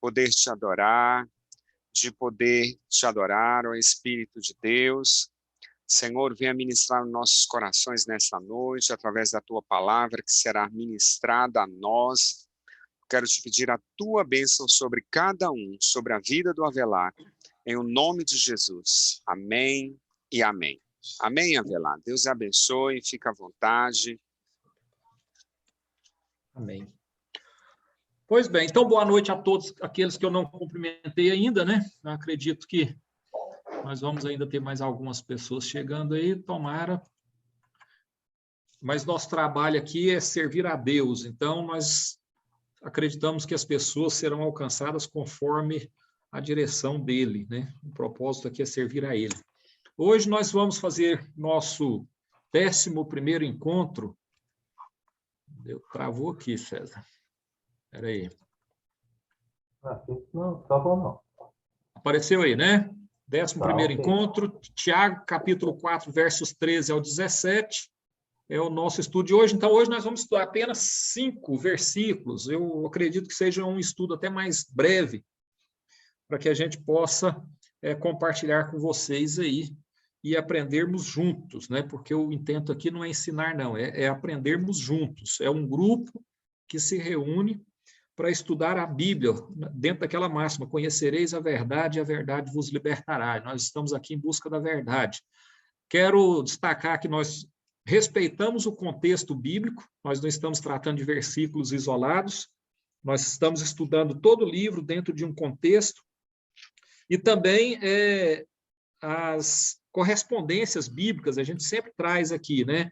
poder te adorar, ó Espírito de Deus. Senhor, venha ministrar nos nossos corações nesta noite, através da tua palavra que será ministrada a nós. Quero te pedir a tua bênção sobre cada um, sobre a vida do Avelar, em o nome de Jesus. Amém e amém. Amém, Avelar. Deus abençoe, fica à vontade. Amém. Pois bem, então boa noite a todos aqueles que eu não cumprimentei ainda, né? Eu acredito que nós vamos ainda ter mais algumas pessoas chegando aí, tomara. Mas nosso trabalho aqui é servir a Deus, então nós acreditamos que as pessoas serão alcançadas conforme a direção dele, né? O propósito aqui é servir a ele. Hoje nós vamos fazer nosso 11º encontro. Travou aqui, César. Espera aí. Não, tá bom não. Apareceu aí, né? 11º okay. encontro, Tiago, capítulo 4, versos 13 ao 17. É o nosso estudo de hoje. Então, hoje nós vamos estudar apenas 5 versículos. Eu acredito que seja um estudo até mais breve, para que a gente possa compartilhar com vocês aí e aprendermos juntos, né? Porque o intento aqui não é ensinar, não, é aprendermos juntos. É um grupo que se reúne para estudar a Bíblia, dentro daquela máxima, conhecereis a verdade e a verdade vos libertará. Nós estamos aqui em busca da verdade. Quero destacar que nós respeitamos o contexto bíblico, nós não estamos tratando de versículos isolados, nós estamos estudando todo o livro dentro de um contexto, e também as correspondências bíblicas, a gente sempre traz aqui, né?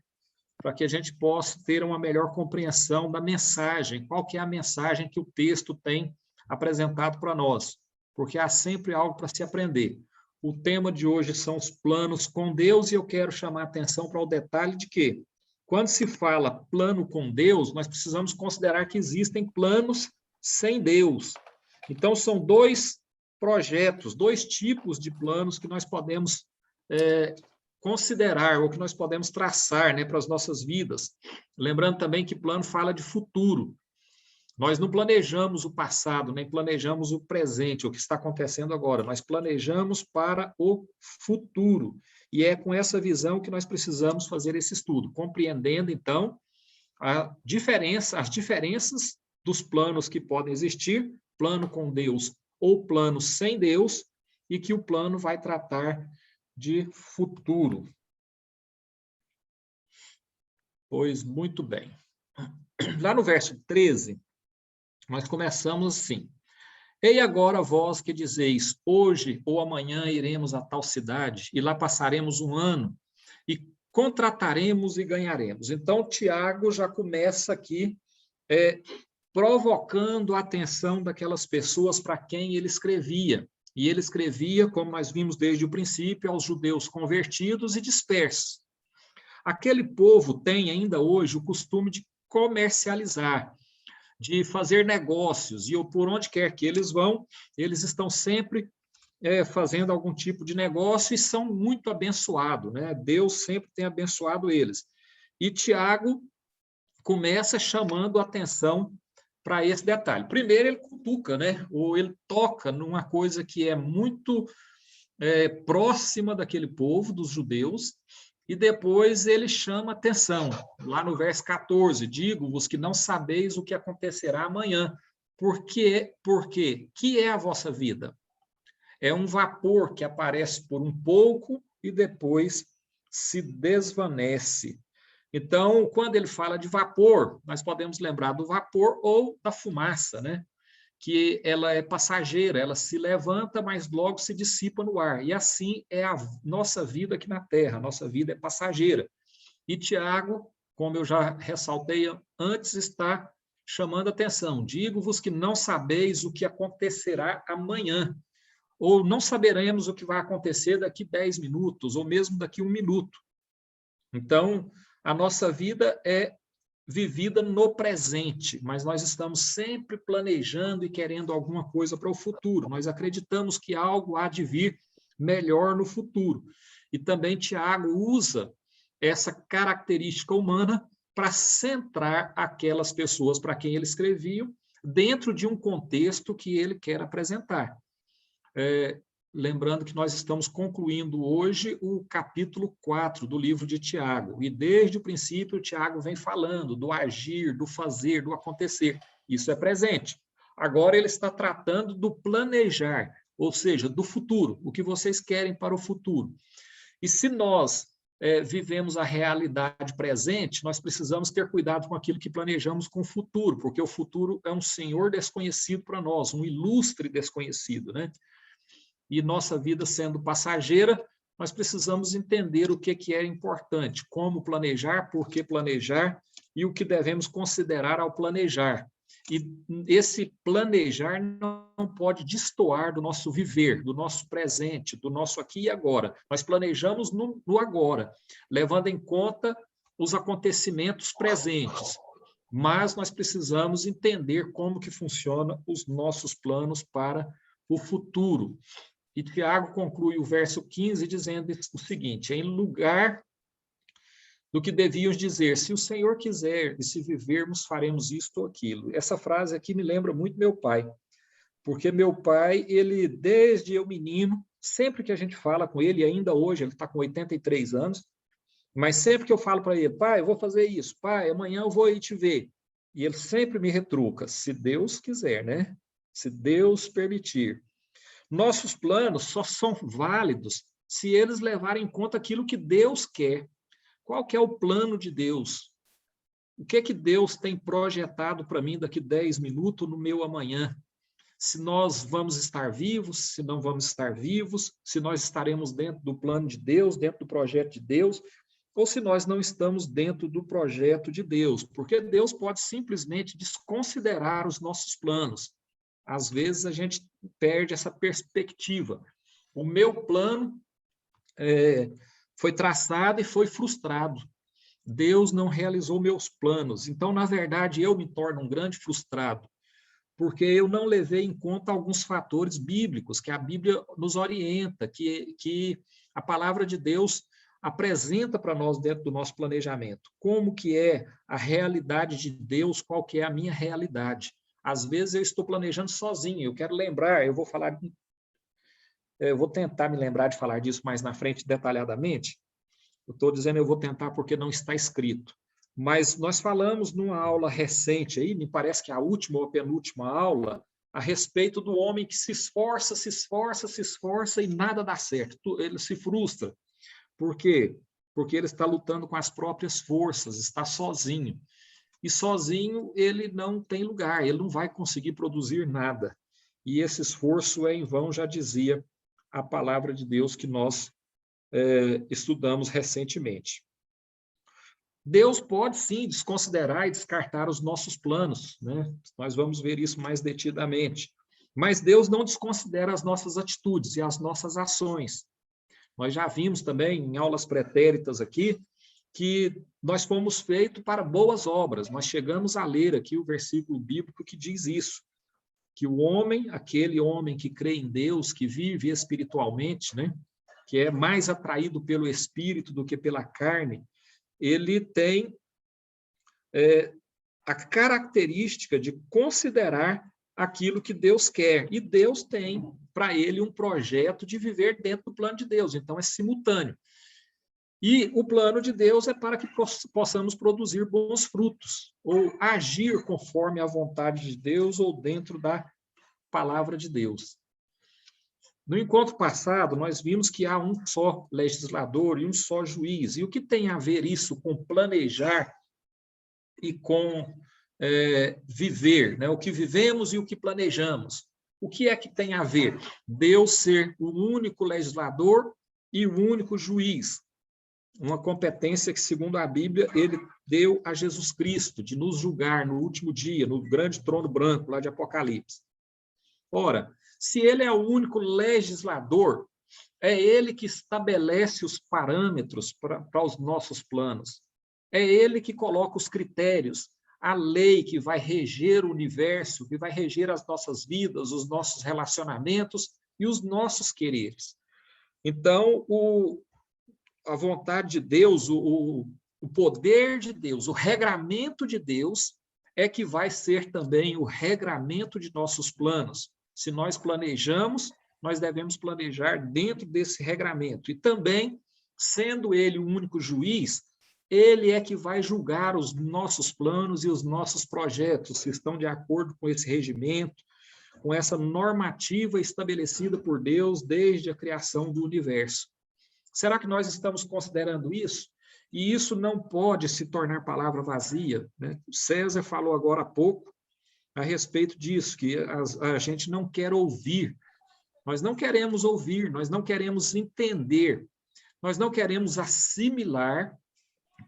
Para que a gente possa ter uma melhor compreensão da mensagem, qual que é a mensagem que o texto tem apresentado para nós, porque há sempre algo para se aprender. O tema de hoje são os planos com Deus, e eu quero chamar a atenção para o detalhe de que, quando se fala plano com Deus, nós precisamos considerar que existem planos sem Deus. Então, são 2 projetos, 2 tipos de planos que nós podemos considerar, ou que nós podemos traçar, né, para as nossas vidas. Lembrando também que plano fala de futuro. Nós não planejamos o passado, nem planejamos o presente, o que está acontecendo agora. Nós planejamos para o futuro. E é com essa visão que nós precisamos fazer esse estudo, compreendendo, então, as diferenças dos planos que podem existir, plano com Deus ou plano sem Deus, e que o plano vai tratar de futuro. Pois muito bem. Lá no verso 13, nós começamos assim: Ei agora vós que dizeis, hoje ou amanhã iremos a tal cidade, e lá passaremos um ano, e contrataremos e ganharemos. Então, Tiago já começa aqui provocando a atenção daquelas pessoas para quem ele escrevia. E ele escrevia, como nós vimos desde o princípio, aos judeus convertidos e dispersos. Aquele povo tem ainda hoje o costume de comercializar, de fazer negócios, e por onde quer que eles vão, eles estão sempre fazendo algum tipo de negócio e são muito abençoados, né? Deus sempre tem abençoado eles. E Tiago começa chamando a atenção para esse detalhe. Primeiro ele cutuca, né? Ou ele toca numa coisa que é muito próxima daquele povo, dos judeus, e depois ele chama atenção. Lá no verso 14, digo-vos que não sabeis o que acontecerá amanhã. Por quê? Porque que é a vossa vida? É um vapor que aparece por um pouco e depois se desvanece. Então, quando ele fala de vapor, nós podemos lembrar do vapor ou da fumaça, né? Que ela é passageira, ela se levanta, mas logo se dissipa no ar. E assim é a nossa vida aqui na Terra, a nossa vida é passageira. E Tiago, como eu já ressaltei antes, está chamando atenção. Digo-vos que não sabeis o que acontecerá amanhã, ou não saberemos o que vai acontecer daqui 10 minutos, ou mesmo daqui 1 minuto. Então, a nossa vida é vivida no presente, mas nós estamos sempre planejando e querendo alguma coisa para o futuro. Nós acreditamos que algo há de vir melhor no futuro. E também Tiago usa essa característica humana para centrar aquelas pessoas para quem ele escrevia, dentro de um contexto que ele quer apresentar. Lembrando que nós estamos concluindo hoje o capítulo 4 do livro de Tiago, e desde o princípio Tiago vem falando do agir, do fazer, do acontecer. Isso é presente. Agora ele está tratando do planejar, ou seja, do futuro, o que vocês querem para o futuro. E se nós vivemos a realidade presente, nós precisamos ter cuidado com aquilo que planejamos com o futuro, porque o futuro é um senhor desconhecido para nós, um ilustre desconhecido, né? E nossa vida sendo passageira, nós precisamos entender o que é importante, como planejar, por que planejar e o que devemos considerar ao planejar. E esse planejar não pode destoar do nosso viver, do nosso presente, do nosso aqui e agora. Nós planejamos no agora, levando em conta os acontecimentos presentes, mas nós precisamos entender como que funcionam os nossos planos para o futuro. E Tiago conclui o verso 15 dizendo o seguinte: em lugar do que deviam dizer, se o Senhor quiser e se vivermos, faremos isto ou aquilo. Essa frase aqui me lembra muito meu pai, porque meu pai, ele, desde eu menino, sempre que a gente fala com ele, ainda hoje, ele está com 83 anos, mas sempre que eu falo para ele, pai, eu vou fazer isso, pai, amanhã eu vou ir te ver. E ele sempre me retruca, se Deus quiser, né? Se Deus permitir. Nossos planos só são válidos se eles levarem em conta aquilo que Deus quer. Qual que é o plano de Deus? O que é que Deus tem projetado para mim daqui 10 minutos no meu amanhã? Se nós vamos estar vivos, se não vamos estar vivos, se nós estaremos dentro do plano de Deus, dentro do projeto de Deus, ou se nós não estamos dentro do projeto de Deus, porque Deus pode simplesmente desconsiderar os nossos planos. Às vezes a gente perde essa perspectiva. O meu plano foi traçado e foi frustrado. Deus não realizou meus planos. Então, na verdade, eu me torno um grande frustrado, porque eu não levei em conta alguns fatores bíblicos que a Bíblia nos orienta, que a palavra de Deus apresenta para nós dentro do nosso planejamento. Como que é a realidade de Deus, qual que é a minha realidade. Às vezes eu estou planejando sozinho, eu quero lembrar, eu vou tentar me lembrar de falar disso mais na frente detalhadamente. Eu estou dizendo eu vou tentar porque não está escrito. Mas nós falamos numa aula recente aí, me parece que a última ou a penúltima aula, a respeito do homem que se esforça, se esforça, se esforça e nada dá certo. Ele se frustra. Por quê? Porque ele está lutando com as próprias forças, está sozinho. E sozinho ele não tem lugar, ele não vai conseguir produzir nada. E esse esforço é em vão, já dizia a palavra de Deus que nós estudamos recentemente. Deus pode, sim, desconsiderar e descartar os nossos planos, né? Nós vamos ver isso mais detidamente. Mas Deus não desconsidera as nossas atitudes e as nossas ações. Nós já vimos também em aulas pretéritas aqui que nós fomos feitos para boas obras. Nós chegamos a ler aqui o versículo bíblico que diz isso, que o homem, aquele homem que crê em Deus, que vive espiritualmente, né, que é mais atraído pelo Espírito do que pela carne, ele tem a característica de considerar aquilo que Deus quer. E Deus tem para ele um projeto de viver dentro do plano de Deus. Então, é simultâneo. E o plano de Deus é para que possamos produzir bons frutos, ou agir conforme a vontade de Deus ou dentro da palavra de Deus. No encontro passado, nós vimos que há um só legislador e um só juiz. E o que tem a ver isso com planejar e com viver, né? O que vivemos e o que planejamos? O que é que tem a ver? Deus ser o único legislador e o único juiz. Uma competência que, segundo a Bíblia, ele deu a Jesus Cristo, de nos julgar no último dia, no grande trono branco, lá de Apocalipse. Ora, se ele é o único legislador, é ele que estabelece os parâmetros para os nossos planos. É ele que coloca os critérios, a lei que vai reger o universo, que vai reger as nossas vidas, os nossos relacionamentos e os nossos quereres. Então, a vontade de Deus, o poder de Deus, o regramento de Deus é que vai ser também o regramento de nossos planos. Se nós planejamos, nós devemos planejar dentro desse regramento. E também, sendo ele o único juiz, ele é que vai julgar os nossos planos e os nossos projetos, se estão de acordo com esse regimento, com essa normativa estabelecida por Deus desde a criação do universo. Será que nós estamos considerando isso? E isso não pode se tornar palavra vazia, né? O César falou agora há pouco a respeito disso, que a gente não quer ouvir. Nós não queremos ouvir, nós não queremos entender, nós não queremos assimilar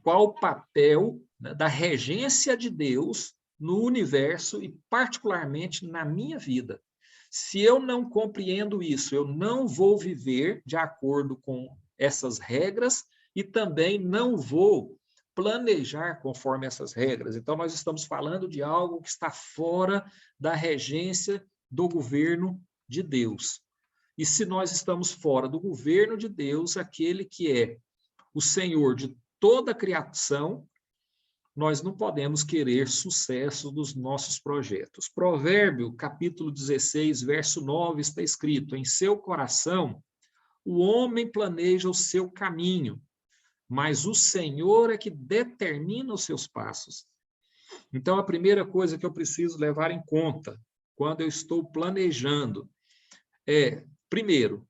qual o papel, né, da regência de Deus no universo e particularmente na minha vida. Se eu não compreendo isso, eu não vou viver de acordo com essas regras e também não vou planejar conforme essas regras. Então, nós estamos falando de algo que está fora da regência do governo de Deus. E se nós estamos fora do governo de Deus, aquele que é o Senhor de toda a criação, nós não podemos querer sucesso dos nossos projetos. Provérbio, capítulo 16, verso 9, está escrito: em seu coração, o homem planeja o seu caminho, mas o Senhor é que determina os seus passos. Então, a primeira coisa que eu preciso levar em conta quando eu estou planejando é, primeiro,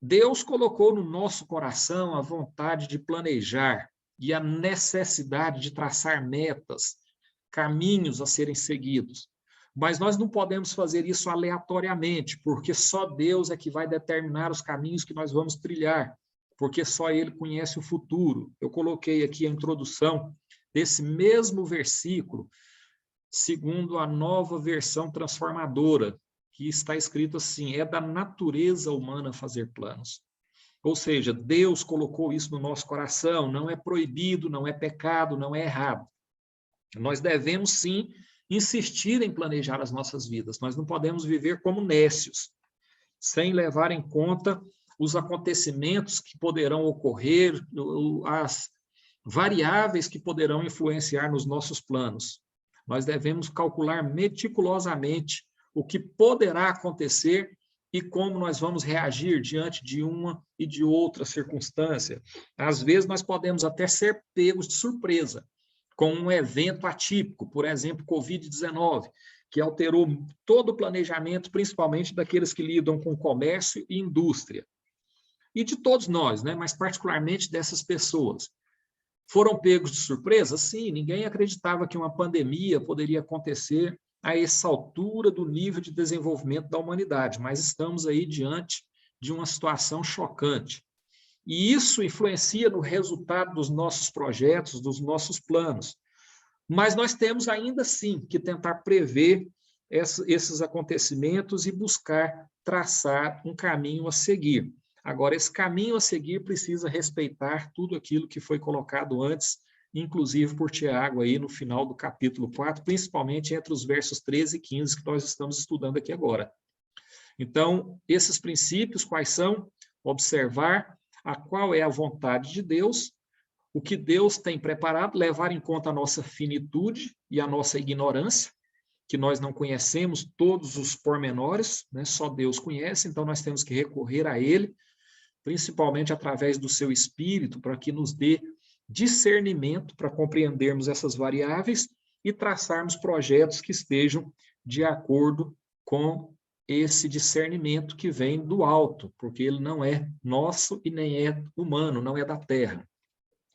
Deus colocou no nosso coração a vontade de planejar e a necessidade de traçar metas, caminhos a serem seguidos. Mas nós não podemos fazer isso aleatoriamente, porque só Deus é que vai determinar os caminhos que nós vamos trilhar, porque só Ele conhece o futuro. Eu coloquei aqui a introdução desse mesmo versículo, segundo a Nova Versão Transformadora, que está escrito assim: é da natureza humana fazer planos. Ou seja, Deus colocou isso no nosso coração, não é proibido, não é pecado, não é errado. Nós devemos, sim, insistir em planejar as nossas vidas. Nós não podemos viver como nécios, sem levar em conta os acontecimentos que poderão ocorrer, as variáveis que poderão influenciar nos nossos planos. Nós devemos calcular meticulosamente o que poderá acontecer e como nós vamos reagir diante de uma e de outra circunstância. Às vezes, nós podemos até ser pegos de surpresa com um evento atípico, por exemplo, Covid-19, que alterou todo o planejamento, principalmente daqueles que lidam com comércio e indústria. E de todos nós, né? Mas particularmente dessas pessoas. Foram pegos de surpresa? Sim, ninguém acreditava que uma pandemia poderia acontecer a essa altura do nível de desenvolvimento da humanidade, mas estamos aí diante de uma situação chocante. E isso influencia no resultado dos nossos projetos, dos nossos planos. Mas nós temos ainda sim que tentar prever esses acontecimentos e buscar traçar um caminho a seguir. Agora, esse caminho a seguir precisa respeitar tudo aquilo que foi colocado antes, inclusive por Tiago aí no final do capítulo 4, principalmente entre os versos 13 e 15 que nós estamos estudando aqui agora. Então, esses princípios quais são? Observar a qual é a vontade de Deus, o que Deus tem preparado, levar em conta a nossa finitude e a nossa ignorância, que nós não conhecemos todos os pormenores, né? Só Deus conhece, então nós temos que recorrer a Ele, principalmente através do seu Espírito, para que nos dê discernimento para compreendermos essas variáveis e traçarmos projetos que estejam de acordo com esse discernimento que vem do alto, porque ele não é nosso e nem é humano, não é da terra.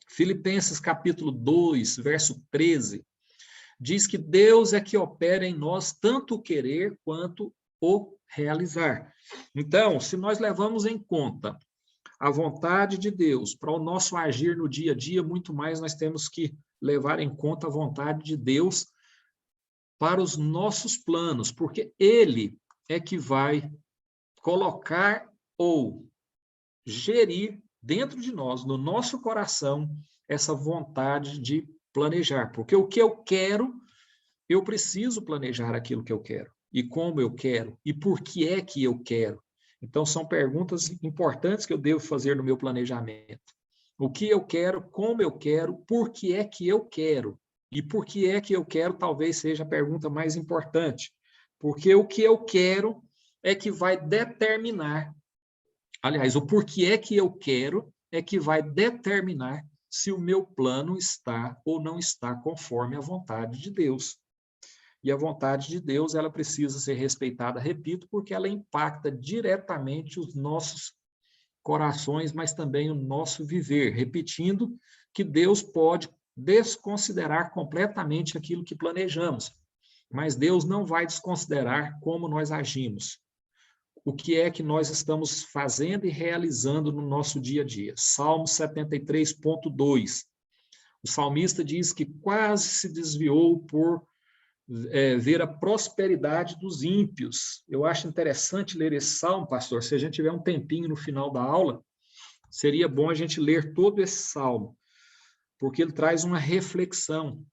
Filipenses capítulo 2, verso 13, diz que Deus é que opera em nós tanto o querer quanto o realizar. Então, se nós levamos em conta a vontade de Deus para o nosso agir no dia a dia, muito mais nós temos que levar em conta a vontade de Deus para os nossos planos, porque Ele é que vai colocar ou gerir dentro de nós, no nosso coração, essa vontade de planejar. Porque o que eu quero, eu preciso planejar aquilo que eu quero. E como eu quero, e por que é que eu quero. Então, são perguntas importantes que eu devo fazer no meu planejamento. O que eu quero, como eu quero, por que é que eu quero. E por que é que eu quero, talvez seja a pergunta mais importante. Porque o que eu quero é que vai determinar, aliás, o porquê é que eu quero é que vai determinar se o meu plano está ou não está conforme a vontade de Deus. E a vontade de Deus, ela precisa ser respeitada, repito, porque ela impacta diretamente os nossos corações, mas também o nosso viver. Repetindo que Deus pode desconsiderar completamente aquilo que planejamos, mas Deus não vai desconsiderar como nós agimos. O que é que nós estamos fazendo e realizando no nosso dia a dia. Salmo 73,2. O salmista diz que quase se desviou por ver a prosperidade dos ímpios. Eu acho interessante ler esse salmo, pastor. Se a gente tiver um tempinho no final da aula, seria bom a gente ler todo esse salmo, porque ele traz uma reflexão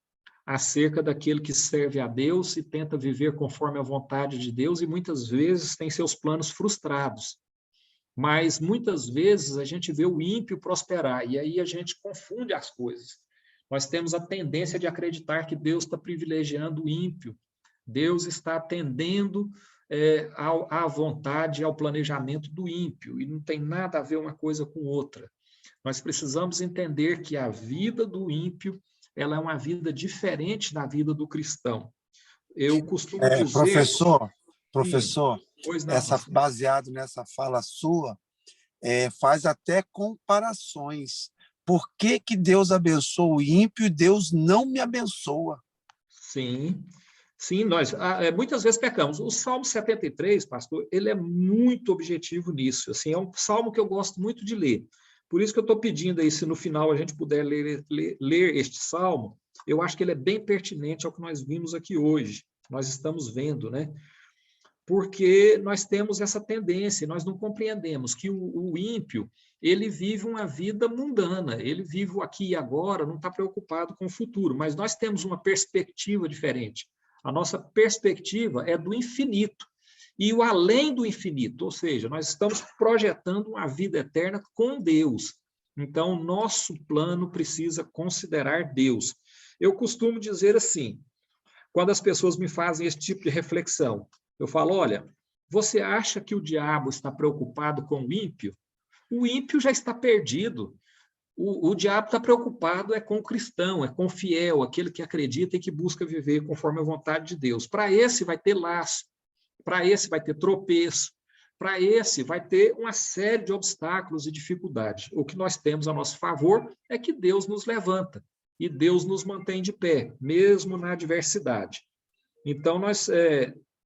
acerca daquele que serve a Deus e tenta viver conforme a vontade de Deus e muitas vezes tem seus planos frustrados. Mas muitas vezes a gente vê o ímpio prosperar e aí a gente confunde as coisas. Nós temos a tendência de acreditar que Deus está privilegiando o ímpio. Deus está atendendo à vontade, ao planejamento do ímpio. E não tem nada a ver uma coisa com outra. Nós precisamos entender que a vida do ímpio ela é uma vida diferente da vida do cristão. Eu costumo dizer... Professor, pois não, baseado nessa fala sua, faz até comparações. Por que que Deus abençoa o ímpio e Deus não me abençoa? Sim, sim, nós muitas vezes pecamos. O Salmo 73, pastor, ele é muito objetivo nisso. Assim, é um salmo que eu gosto muito de ler. Por isso que eu estou pedindo aí, se no final a gente puder ler este salmo, eu acho que ele é bem pertinente ao que nós vimos aqui hoje. Nós estamos vendo, né? Porque nós temos essa tendência, nós não compreendemos que o ímpio, ele vive uma vida mundana, ele vive o aqui e agora, não está preocupado com o futuro, mas nós temos uma perspectiva diferente. A nossa perspectiva é do infinito, e o além do infinito, ou seja, nós estamos projetando uma vida eterna com Deus. Então, o nosso plano precisa considerar Deus. Eu costumo dizer assim, quando as pessoas me fazem esse tipo de reflexão, eu falo, olha, você acha que o diabo está preocupado com o ímpio? O ímpio já está perdido. O diabo está preocupado com o cristão, com o fiel, aquele que acredita e que busca viver conforme a vontade de Deus. Para esse vai ter laço, para esse vai ter tropeço, para esse vai ter uma série de obstáculos e dificuldades. O que nós temos a nosso favor é que Deus nos levanta e Deus nos mantém de pé, mesmo na adversidade. Então, nós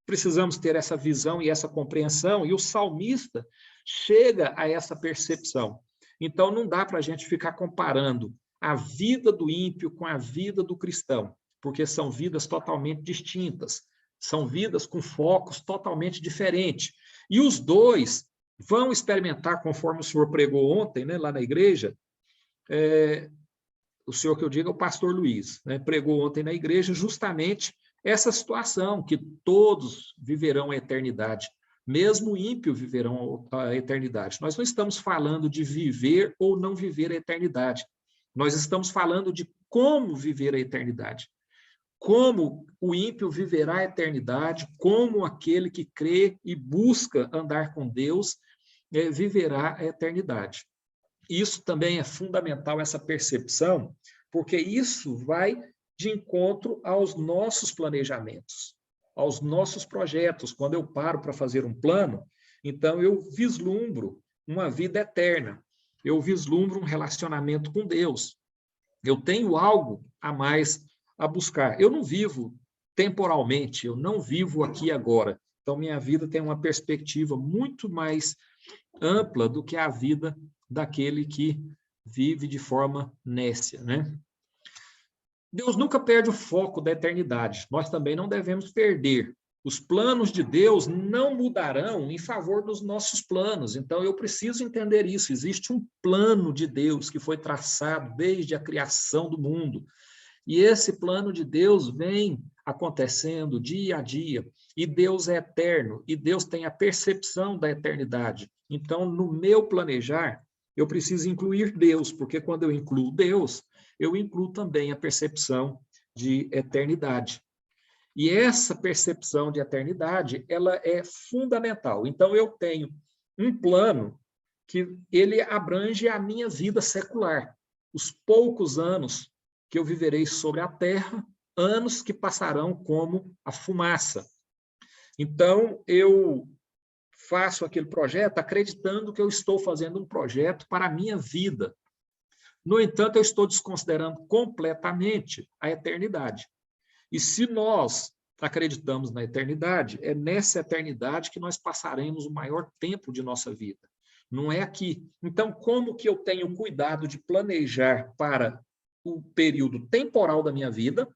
precisamos ter essa visão e essa compreensão, e o salmista chega a essa percepção. Então, não dá para a gente ficar comparando a vida do ímpio com a vida do cristão, porque são vidas totalmente distintas, são vidas com focos totalmente diferentes. E os dois vão experimentar, conforme o senhor pregou ontem, né, lá na igreja, o senhor que eu digo é o pastor Luiz, né, pregou ontem na igreja justamente essa situação, que todos viverão a eternidade, mesmo o ímpio viverão a eternidade. Nós não estamos falando de viver ou não viver a eternidade, nós estamos falando de como viver a eternidade. Como o ímpio viverá a eternidade, como aquele que crê e busca andar com Deus viverá a eternidade. Isso também é fundamental, essa percepção, porque isso vai de encontro aos nossos planejamentos, aos nossos projetos. Quando eu paro para fazer um plano, então eu vislumbro uma vida eterna, eu vislumbro um relacionamento com Deus, eu tenho algo a mais a buscar. Eu não vivo temporalmente, eu não vivo aqui agora. Então, minha vida tem uma perspectiva muito mais ampla do que a vida daquele que vive de forma nécia, né? Deus nunca perde o foco da eternidade. Nós também não devemos perder. Os planos de Deus não mudarão em favor dos nossos planos. Então, eu preciso entender isso. Existe um plano de Deus que foi traçado desde a criação do mundo. E esse plano de Deus vem acontecendo dia a dia. E Deus é eterno. E Deus tem a percepção da eternidade. Então, no meu planejar, eu preciso incluir Deus, porque quando eu incluo Deus, eu incluo também a percepção de eternidade. E essa percepção de eternidade, ela é fundamental. Então, eu tenho um plano que ele abrange a minha vida secular, os poucos anos que eu viverei sobre a terra, anos que passarão como a fumaça. Então, eu faço aquele projeto acreditando que eu estou fazendo um projeto para a minha vida. No entanto, eu estou desconsiderando completamente a eternidade. E se nós acreditamos na eternidade, é nessa eternidade que nós passaremos o maior tempo de nossa vida. Não é aqui. Então, como que eu tenho cuidado de planejar para o período temporal da minha vida,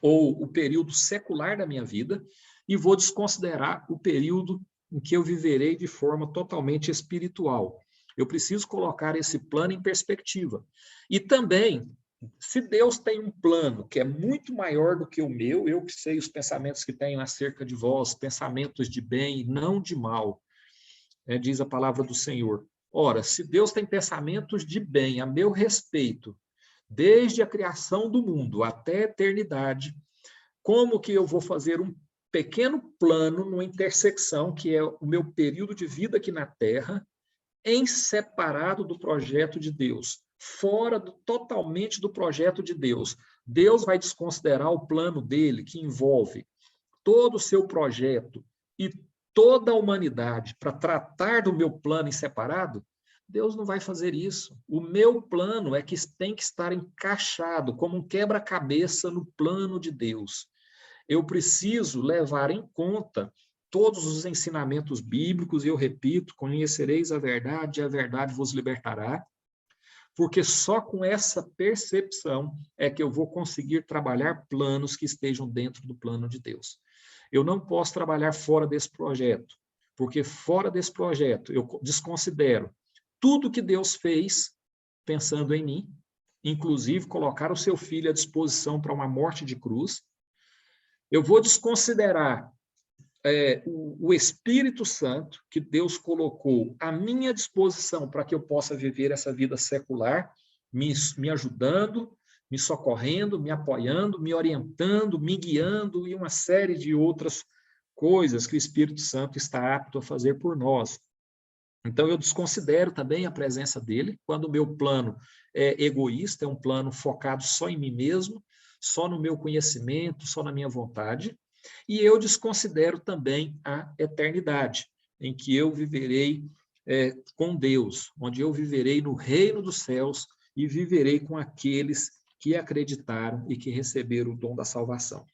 ou o período secular da minha vida, e vou desconsiderar o período em que eu viverei de forma totalmente espiritual? Eu preciso colocar esse plano em perspectiva. E também, se Deus tem um plano que é muito maior do que o meu, eu que sei os pensamentos que tenho acerca de vós, pensamentos de bem e não de mal, diz a palavra do Senhor. Ora, se Deus tem pensamentos de bem a meu respeito, desde a criação do mundo até a eternidade, como que eu vou fazer um pequeno plano numa intersecção, que é o meu período de vida aqui na Terra, em separado do projeto de Deus, fora totalmente do projeto de Deus? Deus vai desconsiderar o plano dele, que envolve todo o seu projeto e toda a humanidade, para tratar do meu plano em separado? Deus não vai fazer isso. O meu plano é que tem que estar encaixado como um quebra-cabeça no plano de Deus. Eu preciso levar em conta todos os ensinamentos bíblicos, e eu repito, conhecereis a verdade vos libertará, porque só com essa percepção é que eu vou conseguir trabalhar planos que estejam dentro do plano de Deus. Eu não posso trabalhar fora desse projeto, porque fora desse projeto eu desconsidero tudo que Deus fez pensando em mim, inclusive colocar o seu filho à disposição para uma morte de cruz. Eu vou desconsiderar o Espírito Santo, que Deus colocou à minha disposição para que eu possa viver essa vida secular, me ajudando, me socorrendo, me apoiando, me orientando, me guiando e uma série de outras coisas que o Espírito Santo está apto a fazer por nós. Então, eu desconsidero também a presença dele, quando o meu plano é egoísta, é um plano focado só em mim mesmo, só no meu conhecimento, só na minha vontade. E eu desconsidero também a eternidade, em que eu viverei com Deus, onde eu viverei no reino dos céus e viverei com aqueles que acreditaram e que receberam o dom da salvação.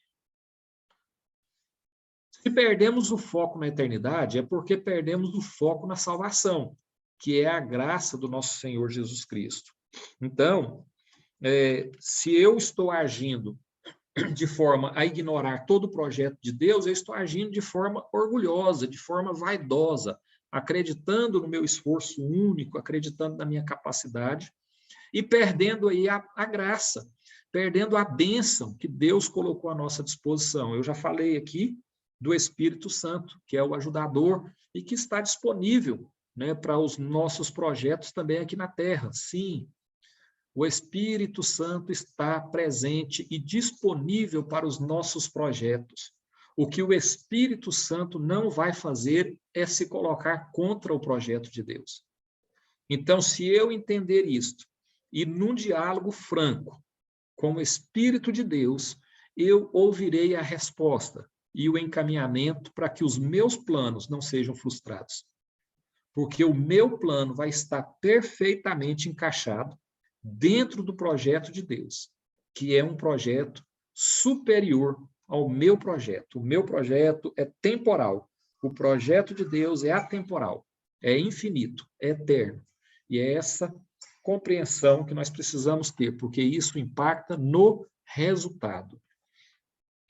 Se perdemos o foco na eternidade, é porque perdemos o foco na salvação, que é a graça do nosso Senhor Jesus Cristo. Então, se eu estou agindo de forma a ignorar todo o projeto de Deus, eu estou agindo de forma orgulhosa, de forma vaidosa, acreditando no meu esforço único, acreditando na minha capacidade e perdendo aí a graça, perdendo a bênção que Deus colocou à nossa disposição. Eu já falei aqui do Espírito Santo, que é o ajudador e que está disponível, né, para os nossos projetos também aqui na Terra. Sim, o Espírito Santo está presente e disponível para os nossos projetos. O que o Espírito Santo não vai fazer é se colocar contra o projeto de Deus. Então, se eu entender isto, e num diálogo franco com o Espírito de Deus, eu ouvirei a resposta e o encaminhamento para que os meus planos não sejam frustrados. Porque o meu plano vai estar perfeitamente encaixado dentro do projeto de Deus, que é um projeto superior ao meu projeto. O meu projeto é temporal. O projeto de Deus é atemporal, é infinito, é eterno. E é essa compreensão que nós precisamos ter, porque isso impacta no resultado.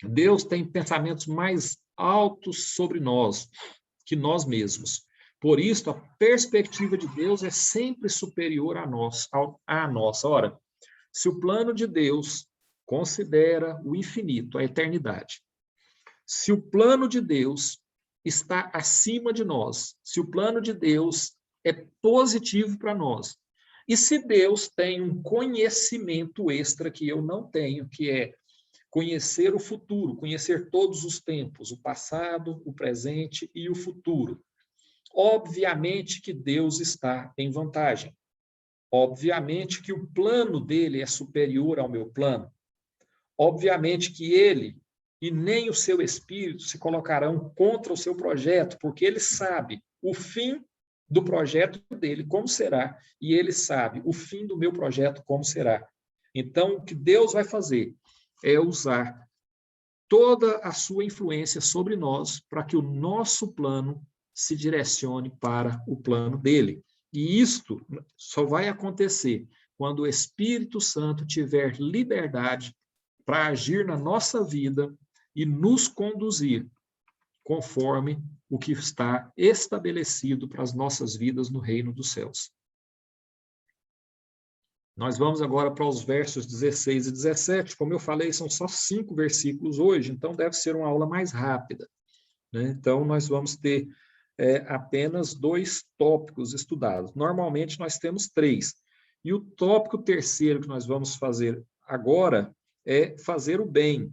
Deus tem pensamentos mais altos sobre nós que nós mesmos. Por isso, a perspectiva de Deus é sempre superior à nossa. Ora, se o plano de Deus considera o infinito, a eternidade, se o plano de Deus está acima de nós, se o plano de Deus é positivo para nós, e se Deus tem um conhecimento extra que eu não tenho, que é conhecer o futuro, conhecer todos os tempos, o passado, o presente e o futuro. Obviamente que Deus está em vantagem. Obviamente que o plano dele é superior ao meu plano. Obviamente que ele e nem o seu espírito se colocarão contra o seu projeto, porque ele sabe o fim do projeto dele como será, e ele sabe o fim do meu projeto como será. Então, o que Deus vai fazer é usar toda a sua influência sobre nós para que o nosso plano se direcione para o plano dele. E isto só vai acontecer quando o Espírito Santo tiver liberdade para agir na nossa vida e nos conduzir conforme o que está estabelecido para as nossas vidas no reino dos céus. Nós vamos agora para os versos 16 e 17. Como eu falei, são só 5 versículos hoje, então deve ser uma aula mais rápida, né? Então, nós vamos ter apenas 2 tópicos estudados. Normalmente, nós temos 3. E o tópico terceiro que nós vamos fazer agora é fazer o bem,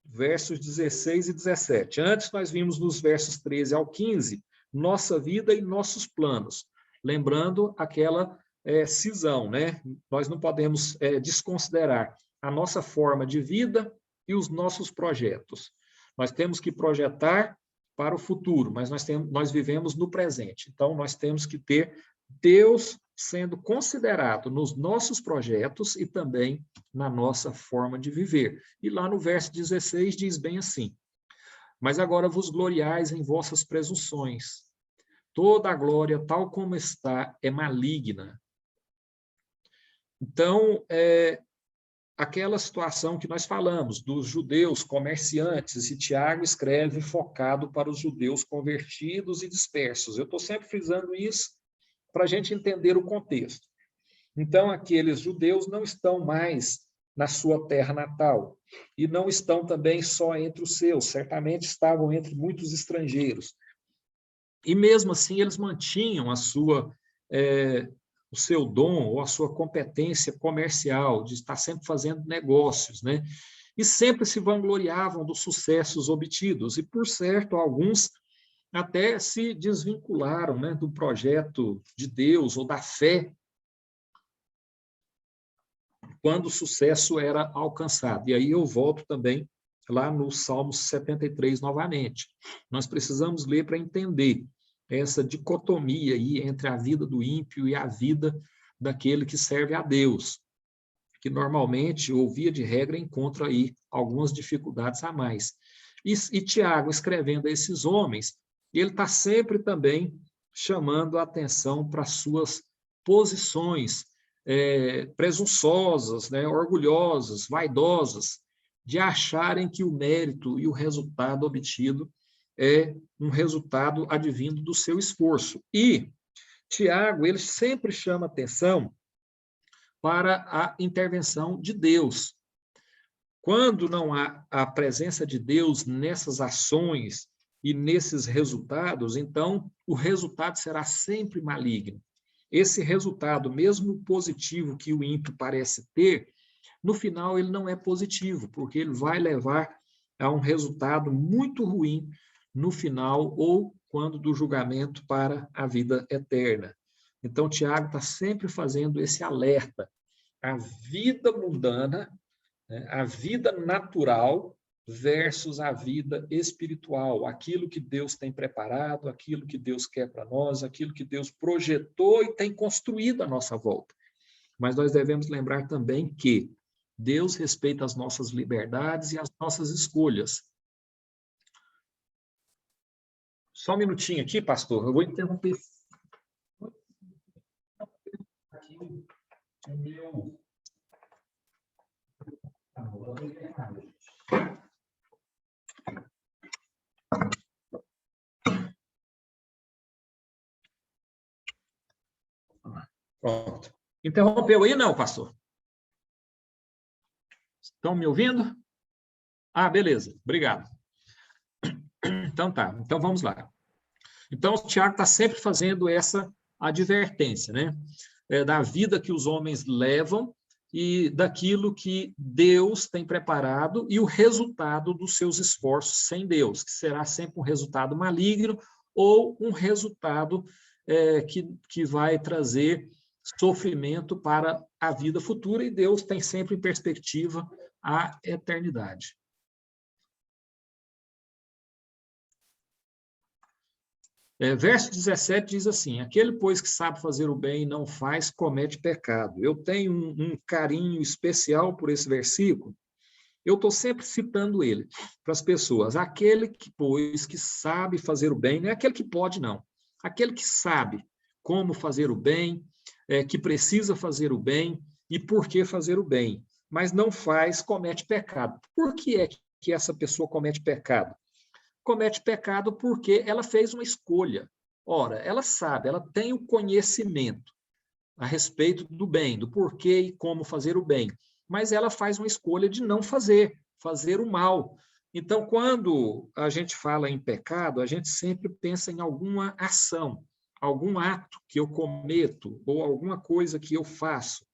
versos 16 e 17. Antes, nós vimos nos versos 13 ao 15, nossa vida e nossos planos. Lembrando aquela cisão, né? Nós não podemos desconsiderar a nossa forma de vida e os nossos projetos. Nós temos que projetar para o futuro, mas nós vivemos no presente. Então, nós temos que ter Deus sendo considerado nos nossos projetos e também na nossa forma de viver. E lá no verso 16 diz bem assim: mas agora vos gloriais em vossas presunções. Toda a glória, tal como está, é maligna. Então, aquela situação que nós falamos, dos judeus comerciantes, e Tiago escreve focado para os judeus convertidos e dispersos. Eu estou sempre frisando isso para a gente entender o contexto. Então, aqueles judeus não estão mais na sua terra natal, e não estão também só entre os seus, certamente estavam entre muitos estrangeiros. E mesmo assim, eles mantinham o seu dom ou a sua competência comercial, de estar sempre fazendo negócios, né? E sempre se vangloriavam dos sucessos obtidos, e por certo, alguns até se desvincularam, né, do projeto de Deus ou da fé, quando o sucesso era alcançado. E aí eu volto também lá no Salmo 73 novamente. Nós precisamos ler para entender essa dicotomia aí entre a vida do ímpio e a vida daquele que serve a Deus, que normalmente, ou via de regra, encontra aí algumas dificuldades a mais. E Tiago, escrevendo a esses homens, ele está sempre também chamando a atenção para suas posições presunçosas, né, orgulhosas, vaidosas, de acharem que o mérito e o resultado obtido é um resultado advindo do seu esforço. E Tiago, ele sempre chama atenção para a intervenção de Deus. Quando não há a presença de Deus nessas ações e nesses resultados, então o resultado será sempre maligno. Esse resultado, mesmo positivo que o ímpio parece ter, no final ele não é positivo, porque ele vai levar a um resultado muito ruim no final ou quando do julgamento para a vida eterna. Então, Tiago está sempre fazendo esse alerta. A vida mundana, né, a vida natural versus a vida espiritual, aquilo que Deus tem preparado, aquilo que Deus quer para nós, aquilo que Deus projetou e tem construído à nossa volta. Mas nós devemos lembrar também que Deus respeita as nossas liberdades e as nossas escolhas. Só um minutinho aqui, pastor, eu vou interromper aqui o meu... Pronto. Interrompeu aí, não, pastor? Estão me ouvindo? Ah, beleza. Obrigado. Então tá. Então vamos lá. Então o Tiago está sempre fazendo essa advertência, né? Da vida que os homens levam e daquilo que Deus tem preparado e o resultado dos seus esforços sem Deus, que será sempre um resultado maligno ou um resultado que vai trazer sofrimento para a vida futura, e Deus tem sempre em perspectiva a eternidade. Verso 17 diz assim: aquele, pois, que sabe fazer o bem e não faz, comete pecado. Eu tenho um carinho especial por esse versículo. Eu estou sempre citando ele para as pessoas. Aquele que, pois, que sabe fazer o bem, não é aquele que pode, não. Aquele que sabe como fazer o bem, que precisa fazer o bem e por que fazer o bem, mas não faz, comete pecado. Por que é que essa pessoa comete pecado? Comete pecado porque ela fez uma escolha. Ora, ela sabe, ela tem o conhecimento a respeito do bem, do porquê e como fazer o bem, mas ela faz uma escolha de não fazer o mal. Então, quando a gente fala em pecado, a gente sempre pensa em alguma ação, algum ato que eu cometo ou alguma coisa que eu faço,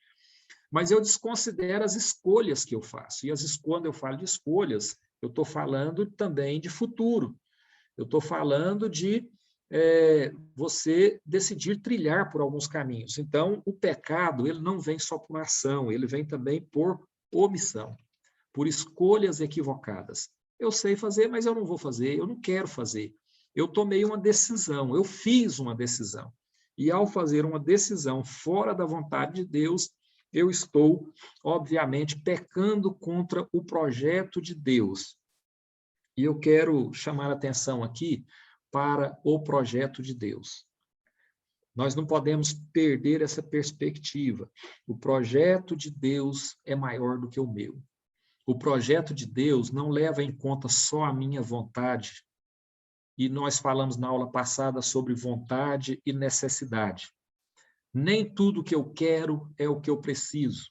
mas eu desconsidero as escolhas que eu faço. E quando eu falo de escolhas, eu estou falando também de futuro. Eu estou falando de você decidir trilhar por alguns caminhos. Então, o pecado, ele não vem só por ação, ele vem também por omissão, por escolhas equivocadas. Eu sei fazer, mas eu não vou fazer, eu não quero fazer. Eu tomei uma decisão, eu fiz uma decisão. E ao fazer uma decisão fora da vontade de Deus, eu estou, obviamente, pecando contra o projeto de Deus. E eu quero chamar a atenção aqui para o projeto de Deus. Nós não podemos perder essa perspectiva. O projeto de Deus é maior do que o meu. O projeto de Deus não leva em conta só a minha vontade. E nós falamos na aula passada sobre vontade e necessidade. Nem tudo que eu quero é o que eu preciso.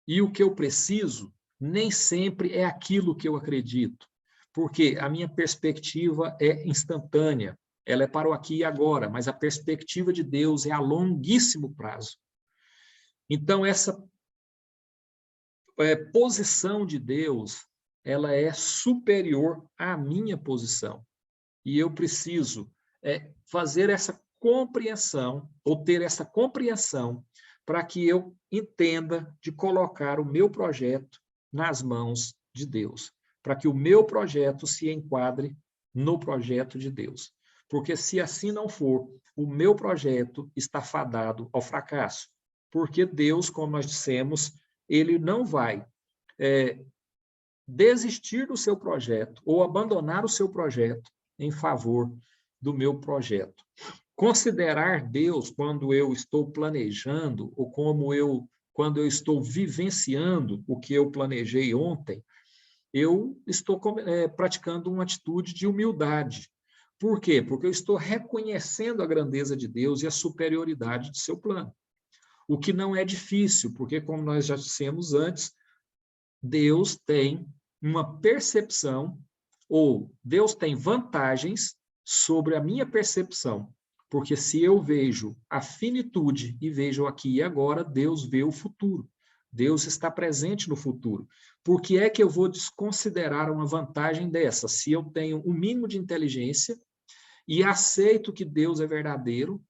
E o que eu preciso nem sempre é aquilo que eu acredito, porque a minha perspectiva é instantânea, ela é para o aqui e agora, mas a perspectiva de Deus é a longuíssimo prazo. Então, essa posição de Deus, ela é superior à minha posição. E eu preciso fazer essa compreensão, ou ter essa compreensão, para que eu entenda de colocar o meu projeto nas mãos de Deus, para que o meu projeto se enquadre no projeto de Deus. Porque se assim não for, o meu projeto está fadado ao fracasso. Porque Deus, como nós dissemos, ele não vai desistir do seu projeto ou abandonar o seu projeto em favor do meu projeto. Considerar Deus quando eu estou planejando ou quando eu estou vivenciando o que eu planejei ontem, eu estou praticando uma atitude de humildade. Por quê? Porque eu estou reconhecendo a grandeza de Deus e a superioridade de seu plano. O que não é difícil, porque, como nós já dissemos antes, Deus tem uma percepção, ou Deus tem vantagens sobre a minha percepção. Porque se eu vejo a finitude e vejo aqui e agora, Deus vê o futuro. Deus está presente no futuro. Por que é que eu vou desconsiderar uma vantagem dessa? Se eu tenho um mínimo de inteligência e aceito que Deus é verdadeiro,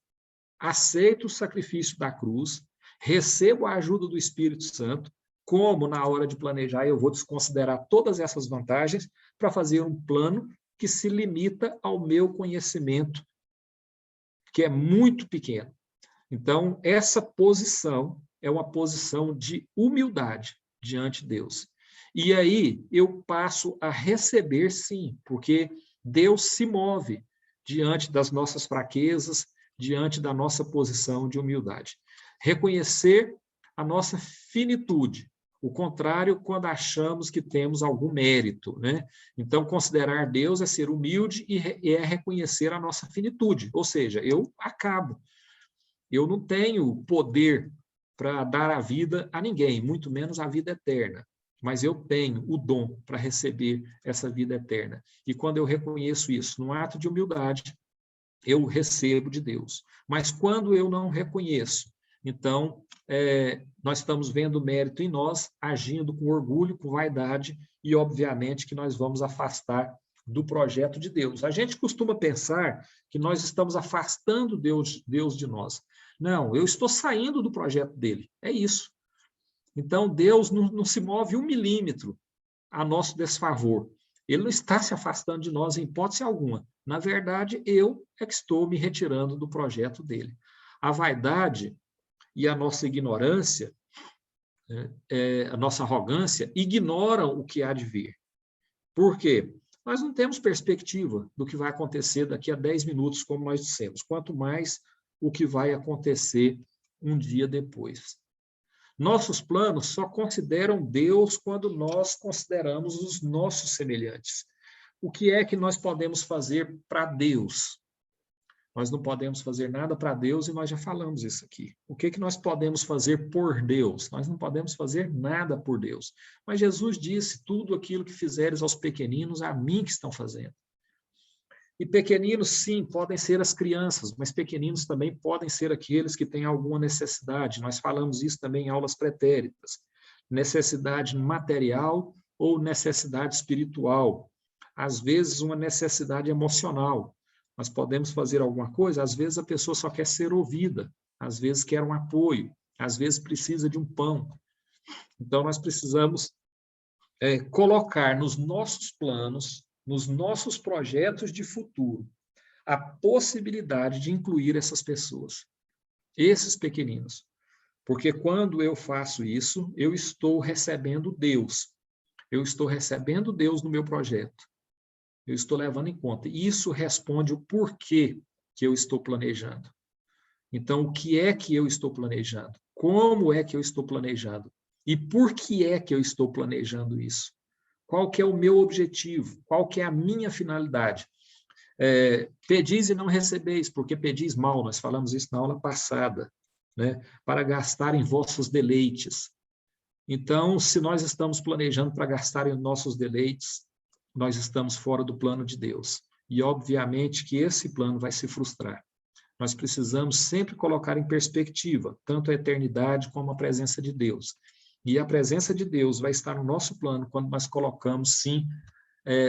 aceito o sacrifício da cruz, recebo a ajuda do Espírito Santo, como na hora de planejar eu vou desconsiderar todas essas vantagens para fazer um plano que se limita ao meu conhecimento, que é muito pequeno. Então, essa posição é uma posição de humildade diante de Deus. E aí eu passo a receber, sim, porque Deus se move diante das nossas fraquezas, diante da nossa posição de humildade. Reconhecer a nossa finitude. O contrário, quando achamos que temos algum mérito, né? Então, considerar Deus é ser humilde e é reconhecer a nossa finitude. Ou seja, eu acabo. Eu não tenho poder para dar a vida a ninguém, muito menos a vida eterna. Mas eu tenho o dom para receber essa vida eterna. E quando eu reconheço isso, num ato de humildade, eu recebo de Deus. Mas quando eu não reconheço, Então, nós estamos vendo mérito em nós, agindo com orgulho, com vaidade, e obviamente que nós vamos afastar do projeto de Deus. A gente costuma pensar que nós estamos afastando Deus de nós. Não, eu estou saindo do projeto dele, é isso. Então, Deus não se move 1 milímetro a nosso desfavor. Ele não está se afastando de nós em hipótese alguma. Na verdade, eu é que estou me retirando do projeto dele. A vaidade e a nossa ignorância, a nossa arrogância, ignoram o que há de vir. Por quê? Nós não temos perspectiva do que vai acontecer daqui a 10 minutos, como nós dissemos, quanto mais o que vai acontecer um dia depois. Nossos planos só consideram Deus quando nós consideramos os nossos semelhantes. O que é que nós podemos fazer para Deus? Nós não podemos fazer nada para Deus e nós já falamos isso aqui. O que é que nós podemos fazer por Deus? Nós não podemos fazer nada por Deus. Mas Jesus disse, tudo aquilo que fizeres aos pequeninos, a mim que estão fazendo. E pequeninos, sim, podem ser as crianças, mas pequeninos também podem ser aqueles que têm alguma necessidade. Nós falamos isso também em aulas pretéritas. Necessidade material ou necessidade espiritual. Às vezes, uma necessidade emocional. Nós podemos fazer alguma coisa, às vezes a pessoa só quer ser ouvida, às vezes quer um apoio, às vezes precisa de um pão. Então, nós precisamos colocar nos nossos planos, nos nossos projetos de futuro, a possibilidade de incluir essas pessoas, esses pequeninos. Porque quando eu faço isso, eu estou recebendo Deus. Eu estou recebendo Deus no meu projeto. Eu estou levando em conta. Isso responde o porquê que eu estou planejando. Então, o que é que eu estou planejando? Como é que eu estou planejando? E por que é que eu estou planejando isso? Qual que é o meu objetivo? Qual que é a minha finalidade? Pedis e não recebeis, porque pedis mal. Nós falamos isso na aula passada, né? Para gastar em vossos deleites. Então, se nós estamos planejando para gastar em nossos deleites, nós estamos fora do plano de Deus. E, obviamente, que esse plano vai se frustrar. Nós precisamos sempre colocar em perspectiva, tanto a eternidade como a presença de Deus. E a presença de Deus vai estar no nosso plano quando nós colocamos, sim,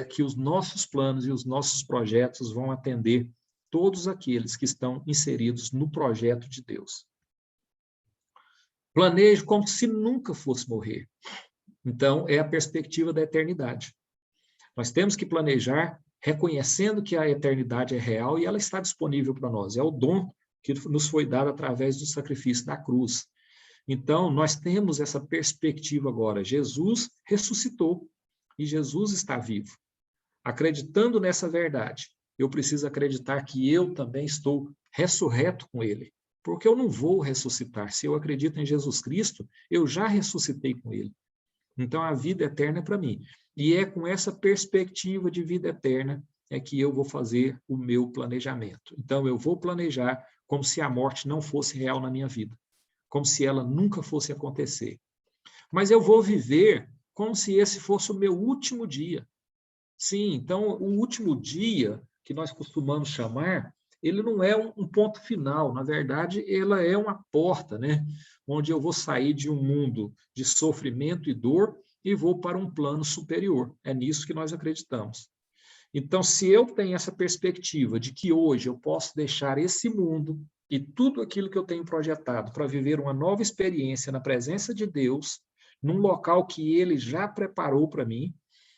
que os nossos planos e os nossos projetos vão atender todos aqueles que estão inseridos no projeto de Deus. Planeje como se nunca fosse morrer. Então, é a perspectiva da eternidade. Nós temos que planejar reconhecendo que a eternidade é real e ela está disponível para nós. É o dom que nos foi dado através do sacrifício da cruz. Então, nós temos essa perspectiva agora. Jesus ressuscitou e Jesus está vivo. Acreditando nessa verdade, eu preciso acreditar que eu também estou ressurreto com ele. Porque eu não vou ressuscitar. Se eu acredito em Jesus Cristo, eu já ressuscitei com ele. Então, a vida eterna é para mim. E é com essa perspectiva de vida eterna que eu vou fazer o meu planejamento. Então, eu vou planejar como se a morte não fosse real na minha vida. Como se ela nunca fosse acontecer. Mas eu vou viver como se esse fosse o meu último dia. Sim, então, o último dia, que nós costumamos chamar, ele não é um ponto final. Na verdade, ela é uma porta, né? Onde eu vou sair de um mundo de sofrimento e dor e vou para um plano superior. É nisso que nós acreditamos. Então, se eu tenho essa perspectiva de que hoje eu posso deixar esse mundo e tudo aquilo que eu tenho projetado para viver uma nova experiência na presença de Deus, num local que Ele já preparou para mim,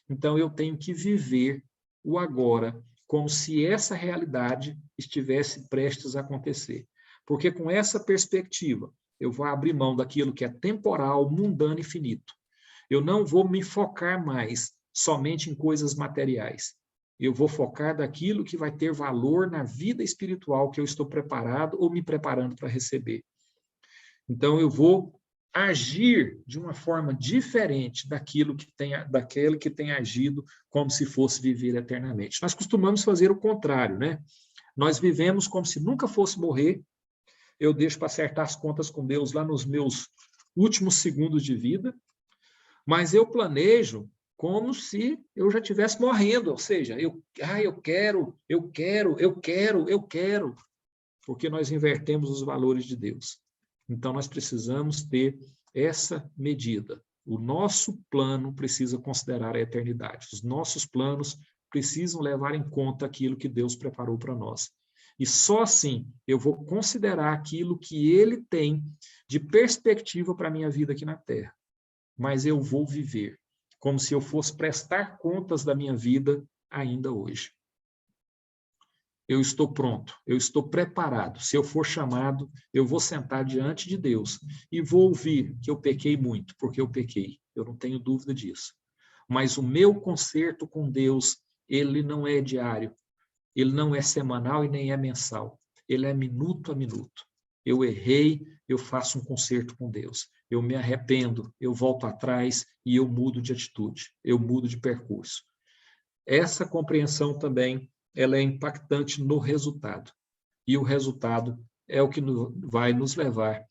então eu tenho que viver o agora como se essa realidade estivesse prestes a acontecer. Porque com essa perspectiva, eu vou abrir mão daquilo que é temporal, mundano e finito. Eu não vou me focar mais somente em coisas materiais. Eu vou focar daquilo que vai ter valor na vida espiritual que eu estou preparado ou me preparando para receber. Então, eu vou agir de uma forma diferente daquele que tem agido como se fosse viver eternamente. Nós costumamos fazer o contrário, né? Nós vivemos como se nunca fosse morrer. Eu deixo para acertar as contas com Deus lá nos meus últimos segundos de vida, mas eu planejo como se eu já estivesse morrendo, ou seja, eu quero, porque nós invertemos os valores de Deus. Então, nós precisamos ter essa medida. O nosso plano precisa considerar a eternidade. Os nossos planos precisam levar em conta aquilo que Deus preparou para nós. E só assim eu vou considerar aquilo que Ele tem de perspectiva para a minha vida aqui na Terra. Mas eu vou viver como se eu fosse prestar contas da minha vida ainda hoje. Eu estou pronto, eu estou preparado. Se eu for chamado, eu vou sentar diante de Deus e vou ouvir que eu pequei muito, porque eu pequei. Eu não tenho dúvida disso. Mas o meu concerto com Deus, ele não é diário, ele não é semanal e nem é mensal. Ele é minuto a minuto. Eu errei, eu faço um concerto com Deus. Eu me arrependo, eu volto atrás e eu mudo de atitude, eu mudo de percurso. Essa compreensão também ela é impactante no resultado. E o resultado é o que vai nos levar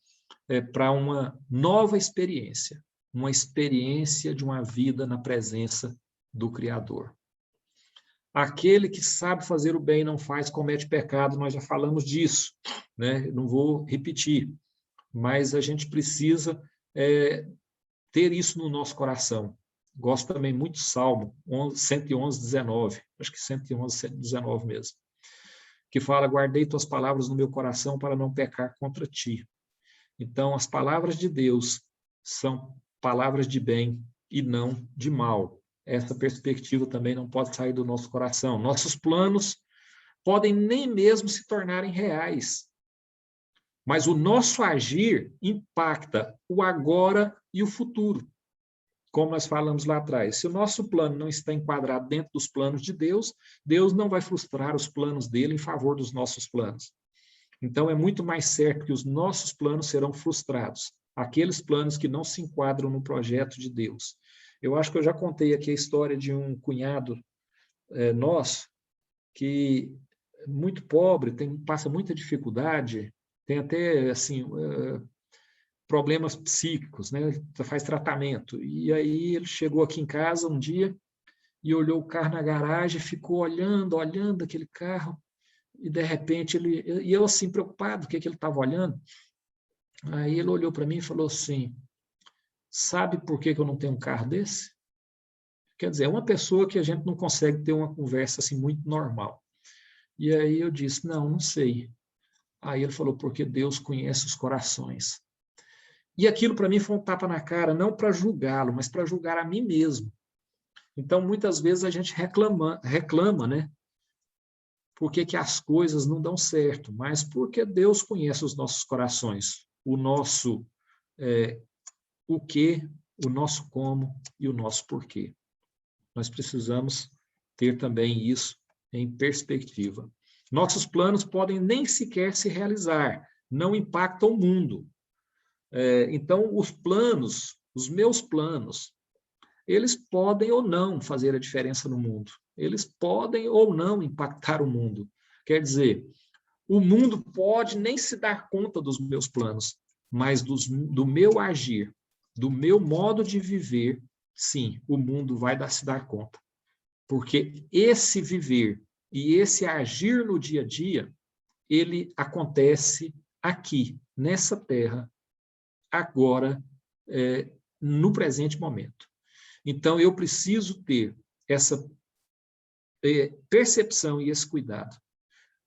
para uma nova experiência, uma experiência de uma vida na presença do Criador. Aquele que sabe fazer o bem e não faz, comete pecado, nós já falamos disso, né? Não vou repetir, mas a gente precisa ter isso no nosso coração. Gosto também muito do Salmo 111, 19, acho que 111, 19 mesmo, que fala, guardei tuas palavras no meu coração para não pecar contra ti. Então, as palavras de Deus são palavras de bem e não de mal. Essa perspectiva também não pode sair do nosso coração. Nossos planos podem nem mesmo se tornarem reais, mas o nosso agir impacta o agora e o futuro. Como nós falamos lá atrás, se o nosso plano não está enquadrado dentro dos planos de Deus, Deus não vai frustrar os planos dele em favor dos nossos planos. Então, é muito mais certo que os nossos planos serão frustrados, aqueles planos que não se enquadram no projeto de Deus. Eu acho que eu já contei aqui a história de um cunhado nosso, que é muito pobre, passa muita dificuldade, tem até, assim, problemas psíquicos, né? Faz tratamento. E aí ele chegou aqui em casa um dia e olhou o carro na garagem, ficou olhando aquele carro, e de repente e eu assim preocupado, o que ele estava olhando? Aí ele olhou para mim e falou assim, sabe por que eu não tenho um carro desse? Quer dizer, é uma pessoa que a gente não consegue ter uma conversa assim muito normal. E aí eu disse, não sei. Aí ele falou, porque Deus conhece os corações. E aquilo para mim foi um tapa na cara, não para julgá-lo, mas para julgar a mim mesmo. Então, muitas vezes a gente reclama, né? Por que as coisas não dão certo? Mas porque Deus conhece os nossos corações, o nosso o que, o nosso como e o nosso porquê. Nós precisamos ter também isso em perspectiva. Nossos planos podem nem sequer se realizar, não impactam o mundo. Então, os meus planos, eles podem ou não fazer a diferença no mundo. Eles podem ou não impactar o mundo. Quer dizer, o mundo pode nem se dar conta dos meus planos, mas do meu agir, do meu modo de viver, sim, o mundo vai se dar conta. Porque esse viver e esse agir no dia a dia, ele acontece aqui, nessa terra, agora, no presente momento. Então, eu preciso ter essa percepção e esse cuidado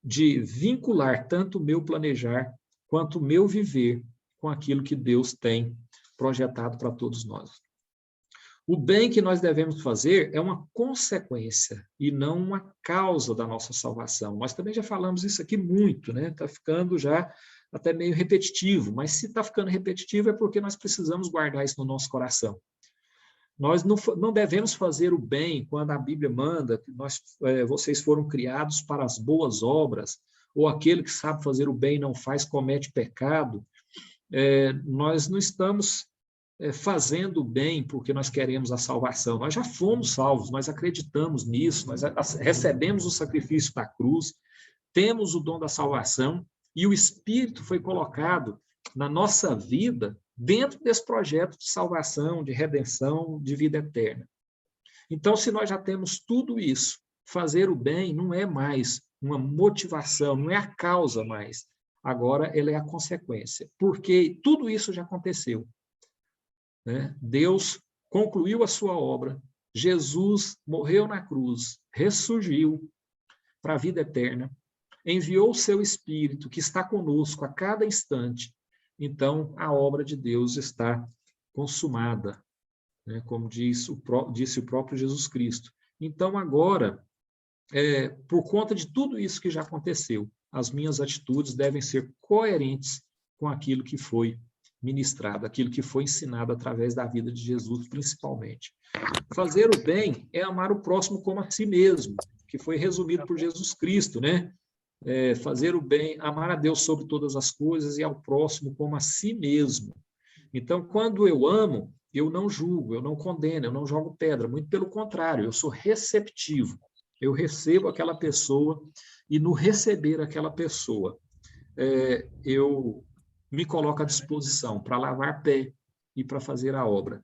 de vincular tanto o meu planejar quanto o meu viver com aquilo que Deus tem projetado para todos nós. O bem que nós devemos fazer é uma consequência e não uma causa da nossa salvação. Nós também já falamos isso aqui muito, né? Está ficando já até meio repetitivo, mas se está ficando repetitivo é porque nós precisamos guardar isso no nosso coração. Nós não devemos fazer o bem quando a Bíblia manda que vocês foram criados para as boas obras, ou aquele que sabe fazer o bem e não faz, comete pecado. Nós não estamos fazendo o bem porque nós queremos a salvação. Nós já fomos salvos, nós acreditamos nisso, nós recebemos o sacrifício da cruz, temos o dom da salvação, e o Espírito foi colocado na nossa vida dentro desse projeto de salvação, de redenção, de vida eterna. Então, se nós já temos tudo isso, fazer o bem não é mais uma motivação, não é a causa mais. Agora, ela é a consequência, porque tudo isso já aconteceu, né? Deus concluiu a sua obra, Jesus morreu na cruz, ressurgiu para a vida eterna, enviou o seu Espírito, que está conosco a cada instante. Então, a obra de Deus está consumada, né? Como disse o próprio Jesus Cristo. Então, agora, por conta de tudo isso que já aconteceu, as minhas atitudes devem ser coerentes com aquilo que foi ministrado, aquilo que foi ensinado através da vida de Jesus, principalmente. Fazer o bem é amar o próximo como a si mesmo, que foi resumido por Jesus Cristo, né? Fazer o bem, amar a Deus sobre todas as coisas e ao próximo como a si mesmo. Então, quando eu amo, eu não julgo, eu não condeno, eu não jogo pedra, muito pelo contrário, eu sou receptivo. Eu recebo aquela pessoa e no receber aquela pessoa, eu me coloco à disposição para lavar pé e para fazer a obra.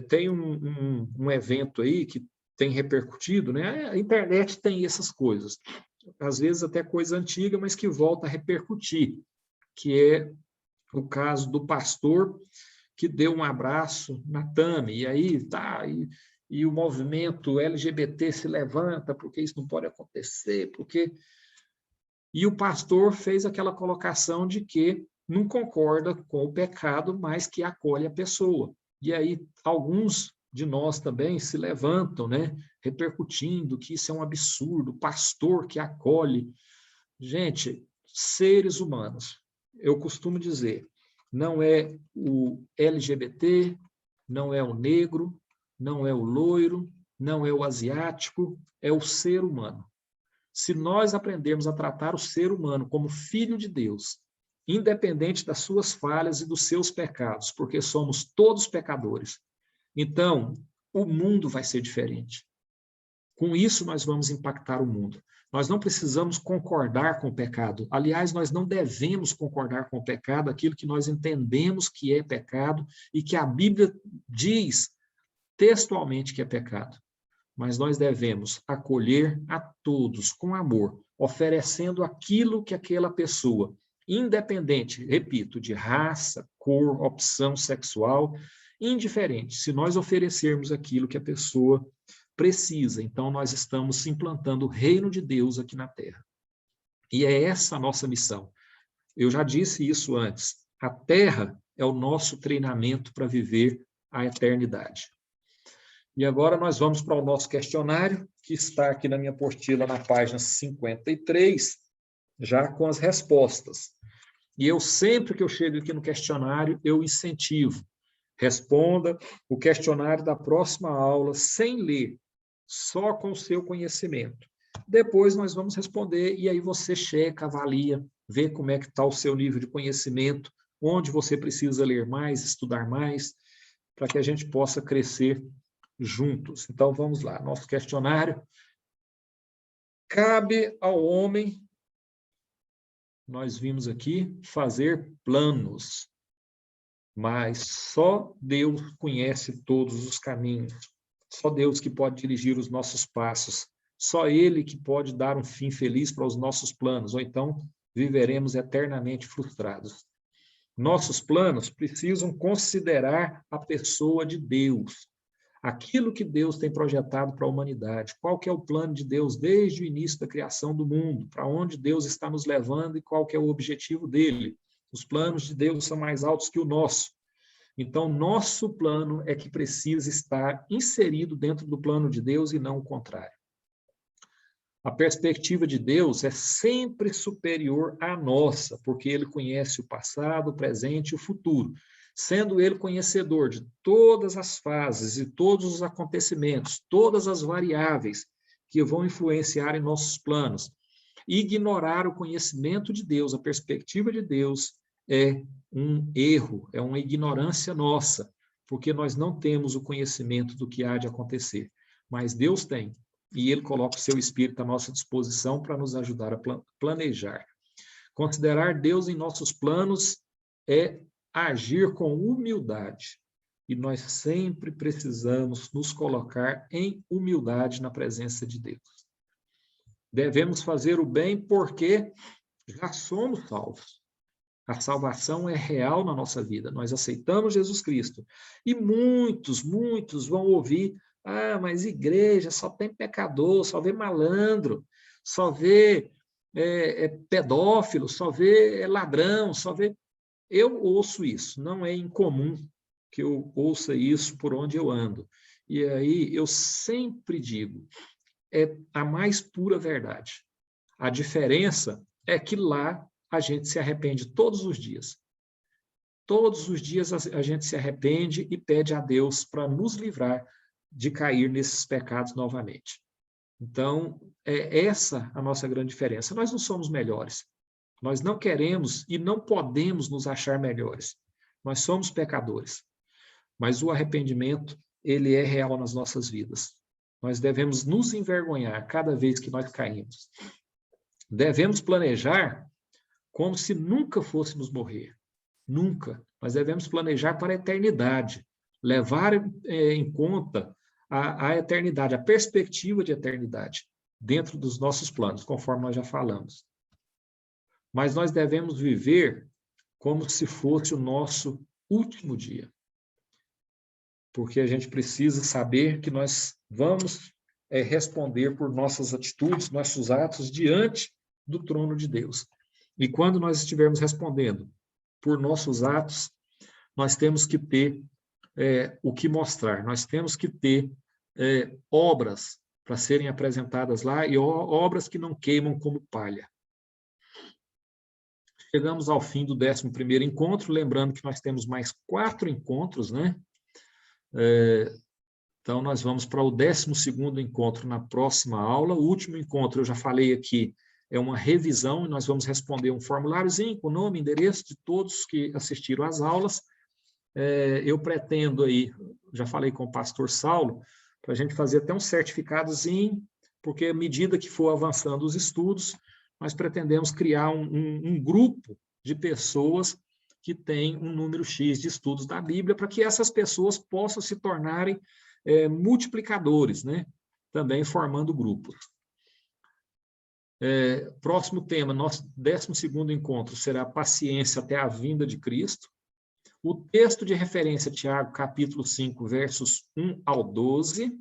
Tem um evento aí que tem repercutido, né? A internet tem essas coisas, às vezes até coisa antiga, mas que volta a repercutir, que é o caso do pastor que deu um abraço na Tami, e aí tá, e o movimento LGBT se levanta, porque isso não pode acontecer, porque... E o pastor fez aquela colocação de que não concorda com o pecado, mas que acolhe a pessoa. E aí alguns de nós também se levantam, né, repercutindo que isso é um absurdo, pastor que acolhe. Gente, seres humanos, eu costumo dizer, não é o LGBT, não é o negro, não é o loiro, não é o asiático, é o ser humano. Se nós aprendermos a tratar o ser humano como filho de Deus, independente das suas falhas e dos seus pecados, porque somos todos pecadores, então o mundo vai ser diferente. Com isso, nós vamos impactar o mundo. Nós não precisamos concordar com o pecado. Aliás, nós não devemos concordar com o pecado, aquilo que nós entendemos que é pecado e que a Bíblia diz textualmente que é pecado. Mas nós devemos acolher a todos com amor, oferecendo aquilo que aquela pessoa, independente, repito, de raça, cor, opção sexual, indiferente, se nós oferecermos aquilo que a pessoa precisa, então nós estamos implantando o reino de Deus aqui na Terra. E é essa a nossa missão. Eu já disse isso antes, a Terra é o nosso treinamento para viver a eternidade. E agora nós vamos para o nosso questionário, que está aqui na minha apostila, na página 53, já com as respostas. E eu, sempre que eu chego aqui no questionário, eu incentivo. Responda o questionário da próxima aula sem ler, só com o seu conhecimento. Depois nós vamos responder, e aí você checa, avalia, vê como é que está o seu nível de conhecimento, onde você precisa ler mais, estudar mais, para que a gente possa crescer juntos. Então, vamos lá. Nosso questionário. Cabe ao homem, nós vimos aqui, fazer planos, mas só Deus conhece todos os caminhos. Só Deus que pode dirigir os nossos passos. Só Ele que pode dar um fim feliz para os nossos planos, ou então viveremos eternamente frustrados. Nossos planos precisam considerar a pessoa de Deus. Aquilo que Deus tem projetado para a humanidade, qual que é o plano de Deus desde o início da criação do mundo, para onde Deus está nos levando e qual que é o objetivo dele. Os planos de Deus são mais altos que o nosso. Então, nosso plano é que precisa estar inserido dentro do plano de Deus e não o contrário. A perspectiva de Deus é sempre superior à nossa, porque Ele conhece o passado, o presente e o futuro. Sendo Ele conhecedor de todas as fases e todos os acontecimentos, todas as variáveis que vão influenciar em nossos planos. Ignorar o conhecimento de Deus, a perspectiva de Deus, é um erro, é uma ignorância nossa, porque nós não temos o conhecimento do que há de acontecer. Mas Deus tem, e Ele coloca o seu Espírito à nossa disposição para nos ajudar a planejar. Considerar Deus em nossos planos é agir com humildade. E nós sempre precisamos nos colocar em humildade na presença de Deus. Devemos fazer o bem porque Já somos salvos. A salvação é real na nossa vida. Nós aceitamos Jesus Cristo. E muitos vão ouvir: ah, mas igreja só tem pecador, só vê malandro, só vê pedófilo, só vê ladrão, só vê... Eu ouço isso, não é incomum que eu ouça isso por onde eu ando. E aí eu sempre digo, é a mais pura verdade. A diferença é que lá a gente se arrepende todos os dias. Todos os dias a gente se arrepende e pede a Deus para nos livrar de cair nesses pecados novamente. Então, é essa a nossa grande diferença. Nós não somos melhores. Nós não queremos e não podemos nos achar melhores. Nós somos pecadores. Mas o arrependimento, ele é real nas nossas vidas. Nós devemos nos envergonhar cada vez que nós caímos. Devemos planejar como se nunca fôssemos morrer. Nunca. Nós devemos planejar para a eternidade. Levar em conta a eternidade, a perspectiva de eternidade, dentro dos nossos planos, conforme nós já falamos. Mas nós devemos viver como se fosse o nosso último dia. Porque a gente precisa saber que nós vamos responder por nossas atitudes, nossos atos diante do trono de Deus. E quando nós estivermos respondendo por nossos atos, nós temos que ter o que mostrar, nós temos que ter obras para serem apresentadas lá e obras que não queimam como palha. Chegamos ao fim do 11º encontro, lembrando que nós temos mais 4 encontros, né? Então, nós vamos para o 12º encontro na próxima aula. O último encontro, eu já falei aqui, é uma revisão, e nós vamos responder um formuláriozinho com o nome e endereço de todos que assistiram às aulas. Eu pretendo aí, já falei com o pastor Saulo, para a gente fazer até um certificadozinho, porque à medida que for avançando os estudos, nós pretendemos criar um grupo de pessoas que tem um número X de estudos da Bíblia, para que essas pessoas possam se tornarem multiplicadores, né? Também formando grupos. Próximo tema, nosso 12º encontro será paciência até a vinda de Cristo. O texto de referência, Tiago, capítulo 5, versos 1 ao 12.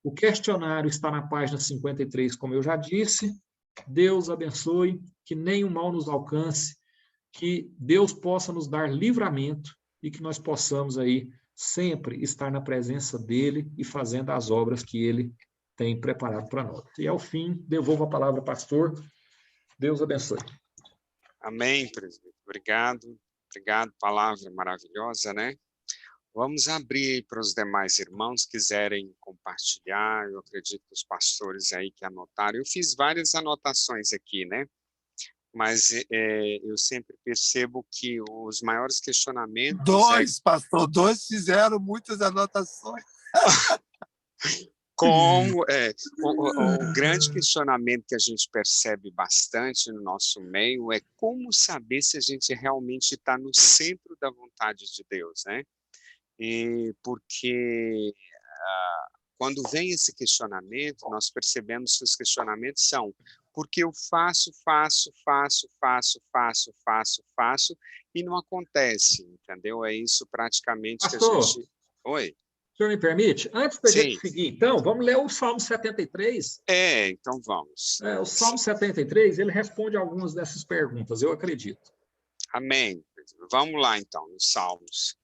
O questionário está na página 53, como eu já disse. Deus abençoe, que nenhum mal nos alcance, que Deus possa nos dar livramento e que nós possamos aí sempre estar na presença dele e fazendo as obras que ele tem preparado para nós. E ao fim, devolvo a palavra ao pastor. Deus abençoe. Amém, presbítero. Obrigado. Obrigado, palavra maravilhosa, né? Vamos abrir para os demais irmãos que quiserem compartilhar. Eu acredito que os pastores aí que anotaram. Eu fiz várias anotações aqui, né? Mas eu sempre percebo que os maiores questionamentos... Pastor, 2 fizeram muitas anotações. O grande questionamento que a gente percebe bastante no nosso meio é como saber se a gente realmente está no centro da vontade de Deus, né? E porque quando vem esse questionamento, nós percebemos que os questionamentos são porque eu faço, e não acontece, entendeu? É isso praticamente Pastor, que a gente... Oi? O senhor me permite? Antes da gente seguir, então, vamos ler o Salmo 73. Então vamos. O Salmo 73, ele responde algumas dessas perguntas, eu acredito. Amém. Vamos lá, então, nos Salmos.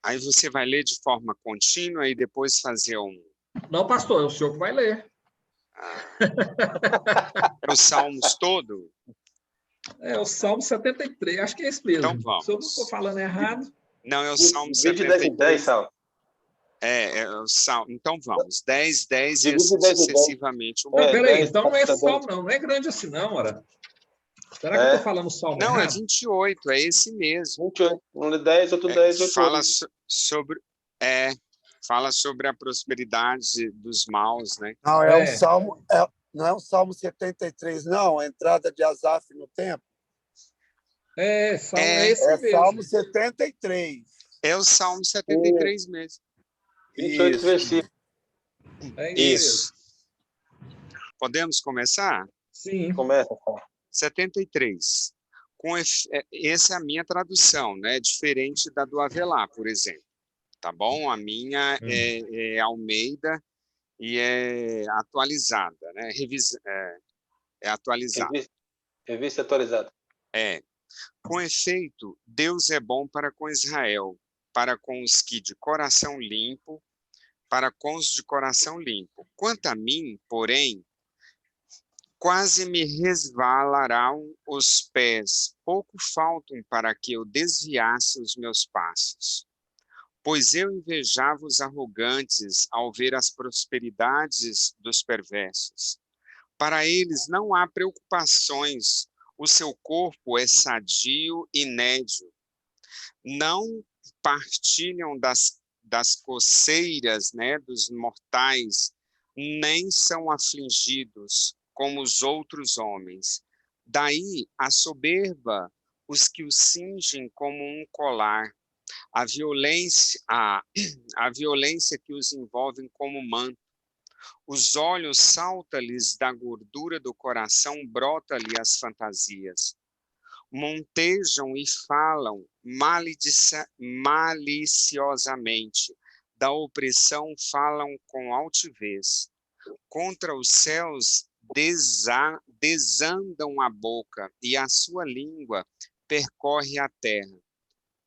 Aí você vai ler de forma contínua e depois fazer um... Não, pastor, é o senhor que vai ler. Os Salmos todo? O Salmo 73, acho que é esse mesmo. Então vamos. Se eu não estou falando errado... Não, é o Salmo 73. 10, Salmo. É o Salmo. Então vamos, 10 e assim sucessivamente. Peraí, então não é esse Salmo não é grande assim não, ora. Será que eu estou falando o Salmo Não, errado? é 28, é esse mesmo. 28, um é 10, outro 10, outro fala fala sobre a prosperidade dos maus, né? Não, é um Salmo, não é um Salmo 73, não, a entrada de Asaf no templo. É esse mesmo. Salmo 73. É o Salmo 73 mesmo. 28 versículos. É Isso. Podemos começar? Sim. Começa. 73. Essa é a minha tradução, né? Diferente da do Avelar, por exemplo. Tá bom? A minha é Almeida e é atualizada, né? É atualizada. Revista atualizada. Com efeito, Deus é bom para com Israel, para com os que de coração limpo, para com os de coração limpo. Quanto a mim, porém, quase me resvalarão os pés, pouco faltam para que eu desviasse os meus passos. Pois eu invejava os arrogantes ao ver as prosperidades dos perversos. Para eles não há preocupações, o seu corpo é sadio e nédio. Não partilham das coceiras, né, dos mortais, nem são afligidos como os outros homens. Daí a soberba, os que o cingem como um colar, a violência que os envolve como manto. Os olhos salta-lhes da gordura do coração, brota-lhe as fantasias. Montejam e falam maliciosamente, da opressão falam com altivez. Contra os céus desandam a boca, e a sua língua percorre a terra.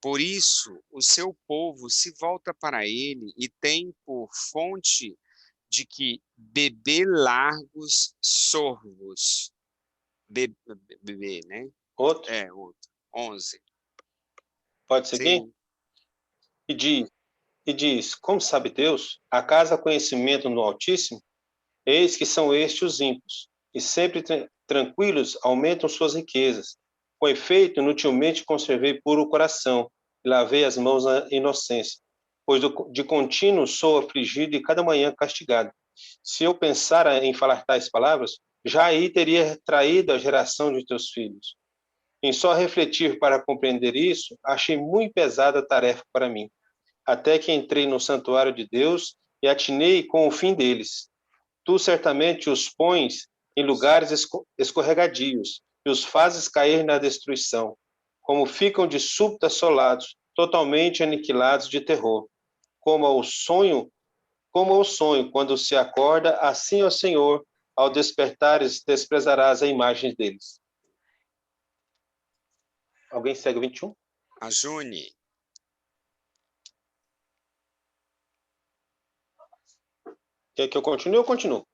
Por isso, o seu povo se volta para ele e tem por fonte de que beber largos sorvos. Beber, né? Outro? Outro. 11. Pode seguir? Sim. E diz, como sabe Deus, acaso há conhecimento no Altíssimo? Eis que são estes os ímpios, e sempre tranquilos aumentam suas riquezas. Com efeito, inutilmente conservei puro o coração, e lavei as mãos na inocência, pois de contínuo sou afligido e cada manhã castigado. Se eu pensara em falar tais palavras, já aí teria traído a geração de teus filhos. Em só refletir para compreender isso, achei muito pesada a tarefa para mim, até que entrei no santuário de Deus e atinei com o fim deles. Tu certamente os pões em lugares escorregadios e os fazes cair na destruição, como ficam de súbito assolados, totalmente aniquilados de terror. Como ao sonho quando se acorda, assim, ó Senhor, ao despertares, desprezarás a imagem deles. Alguém segue o 21? A Juni. Quer que eu continue ou continuo?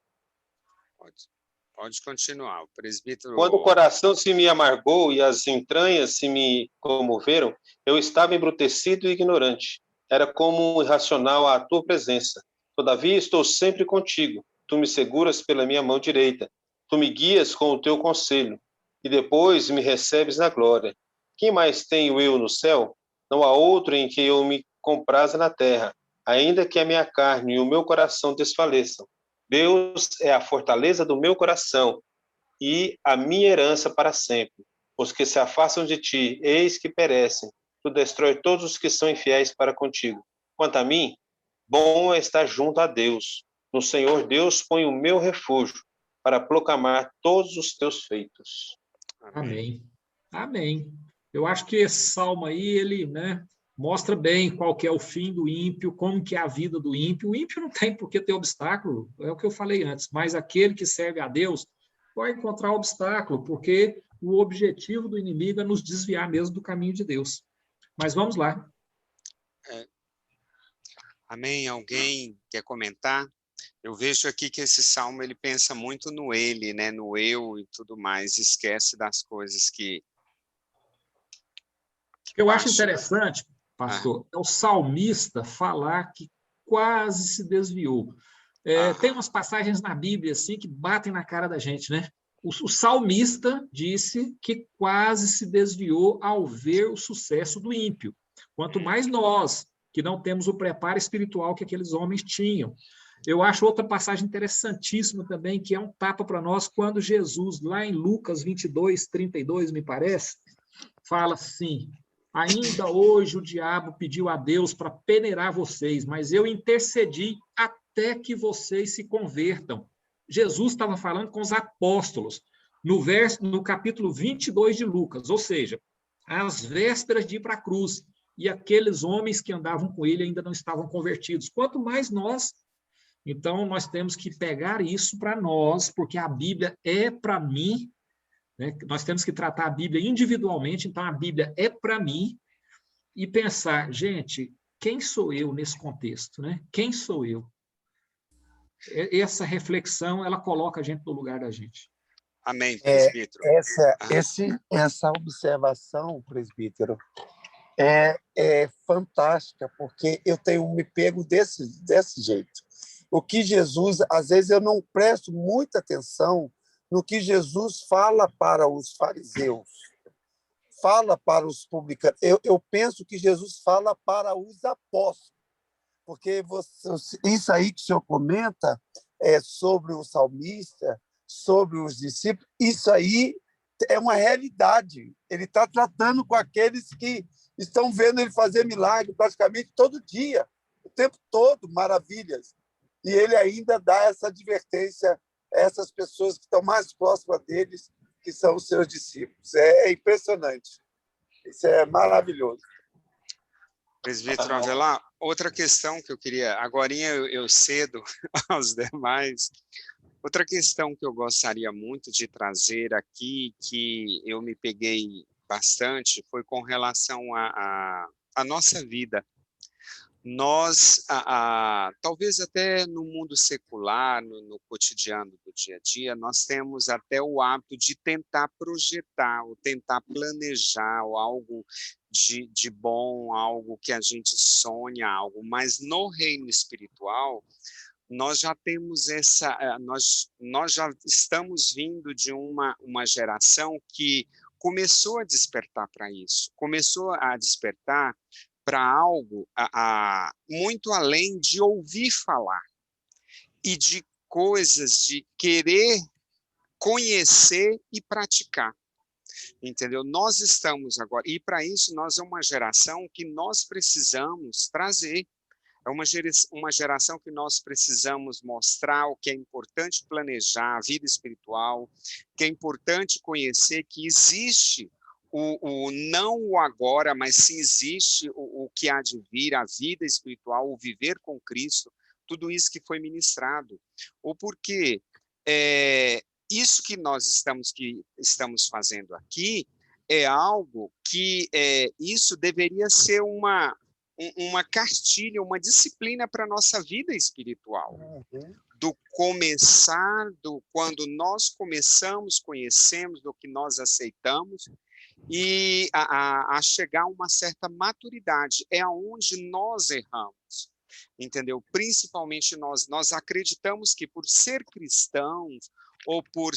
Pode continuar. O presbítero... Quando o coração se me amargou e as entranhas se me comoveram, eu estava embrutecido e ignorante. Era como irracional à tua presença. Todavia estou sempre contigo. Tu me seguras pela minha mão direita. Tu me guias com o teu conselho. E depois me recebes na glória. Quem mais tenho eu no céu? Não há outro em que eu me compraza na terra, ainda que a minha carne e o meu coração desfaleçam. Deus é a fortaleza do meu coração e a minha herança para sempre. Os que se afastam de ti, eis que perecem. Tu destrói todos os que são infiéis para contigo. Quanto a mim, bom é estar junto a Deus. No Senhor Deus põe o meu refúgio para proclamar todos os teus feitos. Amém. Amém. Eu acho que esse salmo aí, ele, né, mostra bem qual que é o fim do ímpio, como que é a vida do ímpio. O ímpio não tem por que ter obstáculo, é o que eu falei antes, mas aquele que serve a Deus vai encontrar obstáculo, porque o objetivo do inimigo é nos desviar mesmo do caminho de Deus. Mas vamos lá. Amém. Alguém quer comentar? Eu vejo aqui que esse salmo ele pensa muito no ele, né, no eu e tudo mais, esquece das coisas que eu acho interessante, pastor, é o salmista falar que quase se desviou. Tem umas passagens na Bíblia assim que batem na cara da gente, né? O salmista disse que quase se desviou ao ver o sucesso do ímpio. Quanto mais nós, que não temos o preparo espiritual que aqueles homens tinham. Eu acho outra passagem interessantíssima também, que é um tapa para nós, quando Jesus, lá em Lucas 22, 32, me parece, fala assim: ainda hoje o diabo pediu a Deus para peneirar vocês, mas eu intercedi até que vocês se convertam. Jesus estava falando com os apóstolos, no capítulo 22 de Lucas, ou seja, às vésperas de ir para a cruz, e aqueles homens que andavam com ele ainda não estavam convertidos. Quanto mais nós. Então, nós temos que pegar isso para nós, porque a Bíblia é para mim, né? Nós temos que tratar a Bíblia individualmente, então a Bíblia é para mim, e pensar, gente, quem sou eu nesse contexto, né? Quem sou eu? Essa reflexão, ela coloca a gente no lugar da gente. Amém, presbítero. Essa observação, presbítero, é fantástica, porque eu tenho me pego desse jeito. O que Jesus, às vezes eu não presto muita atenção no que Jesus fala para os fariseus, fala para os publicanos. Eu penso que Jesus fala para os apóstolos, porque isso aí que o senhor comenta sobre o salmista, sobre os discípulos, isso aí é uma realidade. Ele está tratando com aqueles que estão vendo ele fazer milagre praticamente todo dia, o tempo todo, maravilhas. E ele ainda dá essa advertência a essas pessoas que estão mais próximas deles, que são os seus discípulos. É impressionante. Isso é maravilhoso. Presbítero Avelar, outra questão que eu queria, agorinha eu cedo aos demais, outra questão que eu gostaria muito de trazer aqui, que eu me peguei bastante, foi com relação à nossa vida. Nós, talvez até no mundo secular, no cotidiano do dia a dia, nós temos até o hábito de tentar projetar, ou tentar planejar algo de bom, algo que a gente sonha, algo, mas no reino espiritual, nós já temos nós já estamos vindo de uma geração que começou a despertar para isso, começou a despertar para algo muito além de ouvir falar e de coisas de querer conhecer e praticar, entendeu? Nós estamos agora, e para isso nós é uma geração que nós precisamos trazer, é uma geração que nós precisamos mostrar o que é importante planejar, a vida espiritual, que é importante conhecer que existe não o agora, mas sim existe o que há de vir, a vida espiritual, o viver com Cristo, tudo isso que foi ministrado. Ou porque isso que nós estamos fazendo aqui é algo que isso deveria ser uma cartilha, uma disciplina para a nossa vida espiritual. Do começar, quando nós começamos, conhecemos, do que nós aceitamos, e a chegar a uma certa maturidade, é onde nós erramos, entendeu? Principalmente nós acreditamos que por ser cristãos, ou por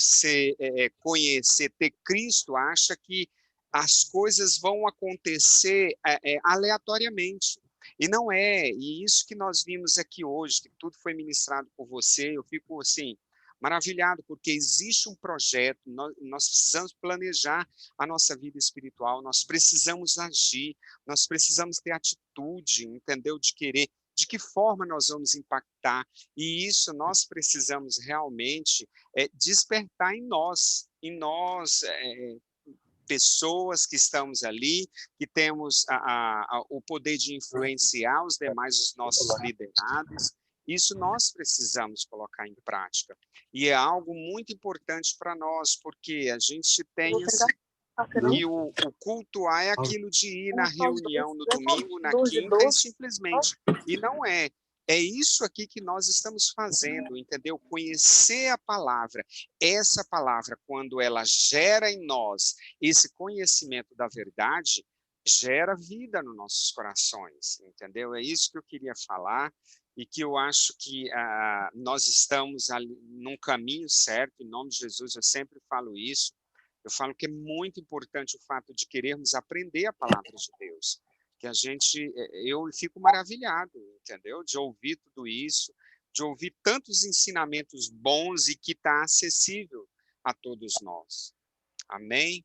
conhecer, ter Cristo, acha que as coisas vão acontecer aleatoriamente, e não é, e isso que nós vimos aqui hoje, que tudo foi ministrado por você, eu fico assim, maravilhado, porque existe um projeto, nós precisamos planejar a nossa vida espiritual, nós precisamos agir, nós precisamos ter atitude, entendeu? De querer, de que forma nós vamos impactar, e isso nós precisamos realmente despertar em nós pessoas que estamos ali, que temos o poder de influenciar os demais, os nossos liderados. Isso nós precisamos colocar em prática. E é algo muito importante para nós, porque a gente tem que o cultuar é aquilo de ir na reunião no domingo, na quinta, e simplesmente. E não é. É isso aqui que nós estamos fazendo, entendeu? Conhecer a palavra. Essa palavra, quando ela gera em nós esse conhecimento da verdade, gera vida nos nossos corações, entendeu? É isso que eu queria falar, e que eu acho que nós estamos ali num caminho certo, em nome de Jesus, eu sempre falo isso. Eu falo que é muito importante o fato de querermos aprender a palavra de Deus, que eu fico maravilhado, entendeu? De ouvir tudo isso, de ouvir tantos ensinamentos bons e que está acessível a todos nós. Amém?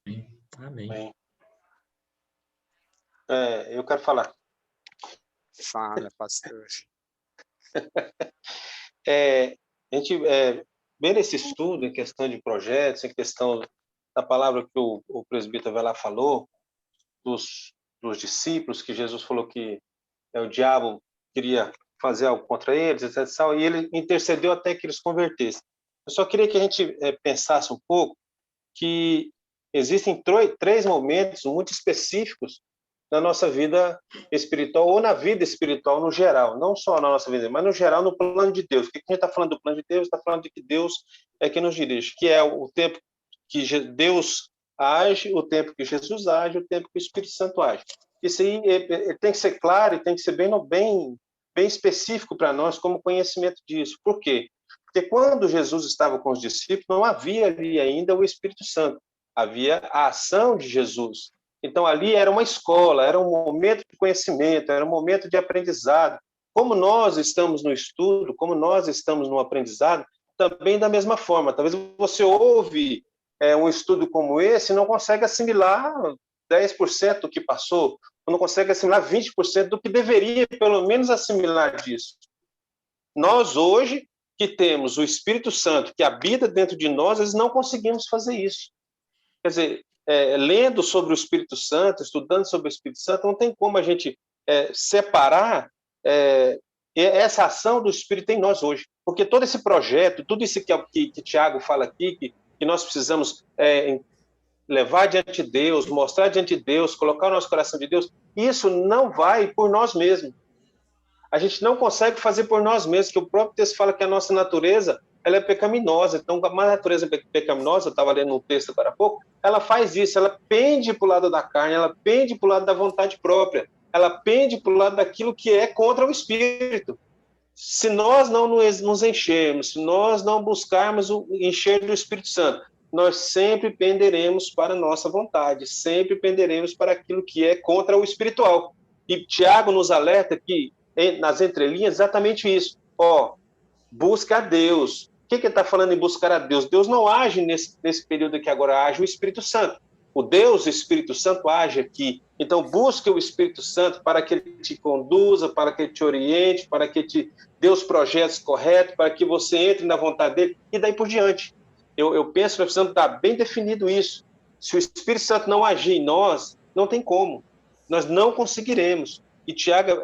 Amém. Eu quero falar. Fala, pastor. a gente vendo esse estudo em questão de projetos, em questão da palavra que o presbítero Velar falou, dos discípulos, que Jesus falou que o diabo queria fazer algo contra eles, etc. E ele intercedeu até que eles convertessem. Eu só queria que a gente pensasse um pouco que existem três momentos muito específicos na nossa vida espiritual, ou na vida espiritual no geral, não só na nossa vida, mas no geral no plano de Deus. O que a gente está falando do plano de Deus? Está falando de que Deus é quem nos dirige, que é o tempo que Deus age, o tempo que Jesus age, o tempo que o Espírito Santo age. Isso aí tem que ser claro e tem que ser bem específico para nós como conhecimento disso. Por quê? Porque quando Jesus estava com os discípulos, não havia ali ainda o Espírito Santo. Havia a ação de Jesus. Então, ali era uma escola, era um momento de conhecimento, era um momento de aprendizado. Como nós estamos no estudo, como nós estamos no aprendizado, também da mesma forma. Talvez você ouve um estudo como esse e não consegue assimilar 10% do que passou, ou não consegue assimilar 20% do que deveria, pelo menos, assimilar disso. Nós, hoje, que temos o Espírito Santo que habita dentro de nós, nós não conseguimos fazer isso. Quer dizer, lendo sobre o Espírito Santo, estudando sobre o Espírito Santo, não tem como a gente separar essa ação do Espírito em nós hoje. Porque todo esse projeto, tudo isso que Tiago fala aqui, que nós precisamos levar diante de Deus, mostrar diante de Deus, colocar o nosso coração de Deus, isso não vai por nós mesmos. A gente não consegue fazer por nós mesmos, que o próprio texto fala que a nossa natureza ela é pecaminosa. Então, uma natureza pecaminosa, eu estava lendo um texto agora há pouco, ela faz isso, ela pende para o lado da carne, ela pende para o lado da vontade própria, ela pende para o lado daquilo que é contra o Espírito. Se nós não nos enchermos, se nós não buscarmos o encher do Espírito Santo, nós sempre penderemos para a nossa vontade, sempre penderemos para aquilo que é contra o espiritual. E Tiago nos alerta que, nas entrelinhas, exatamente isso. Busca a Deus. O que ele está falando em buscar a Deus? Deus não age nesse período que agora age o Espírito Santo. O Deus, o Espírito Santo, age aqui. Então, busque o Espírito Santo para que ele te conduza, para que ele te oriente, para que ele te dê os projetos corretos, para que você entre na vontade dele, e daí por diante. Eu penso que nós precisamos estar bem definido isso. Se o Espírito Santo não agir em nós, não tem como. Nós não conseguiremos. E Tiago,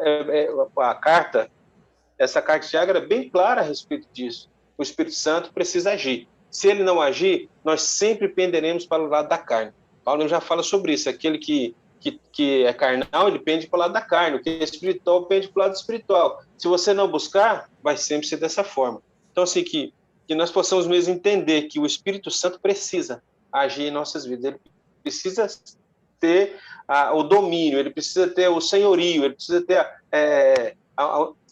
essa carta de Tiago era bem clara a respeito disso. O Espírito Santo precisa agir. Se ele não agir, nós sempre penderemos para o lado da carne. Paulo já fala sobre isso. Aquele que é carnal, ele pende para o lado da carne. O que é espiritual, pende para o lado espiritual. Se você não buscar, vai sempre ser dessa forma. Então, assim, que nós possamos mesmo entender que o Espírito Santo precisa agir em nossas vidas. Ele precisa ter o domínio, ele precisa ter o senhorio, ele precisa ter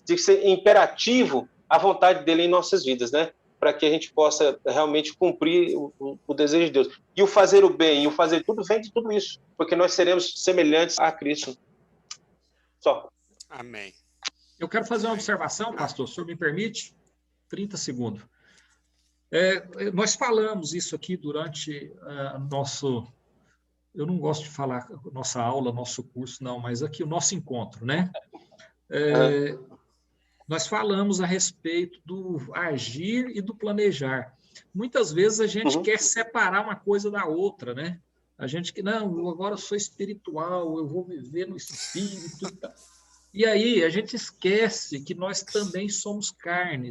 de ser imperativo a vontade dele em nossas vidas, né? Para que a gente possa realmente cumprir o desejo de Deus. E o fazer o bem, e o fazer tudo, vem de tudo isso, porque nós seremos semelhantes a Cristo. Só. Amém. Eu quero fazer uma observação, pastor, se o senhor me permite, 30 segundos. Nós falamos isso aqui durante nosso... Eu não gosto de falar nossa aula, nosso curso, não, mas aqui o nosso encontro, né? Nós falamos a respeito do agir e do planejar. Muitas vezes a gente quer separar uma coisa da outra, né? A gente que, não, agora eu sou espiritual, eu vou viver no espírito. E aí a gente esquece que nós também somos carne,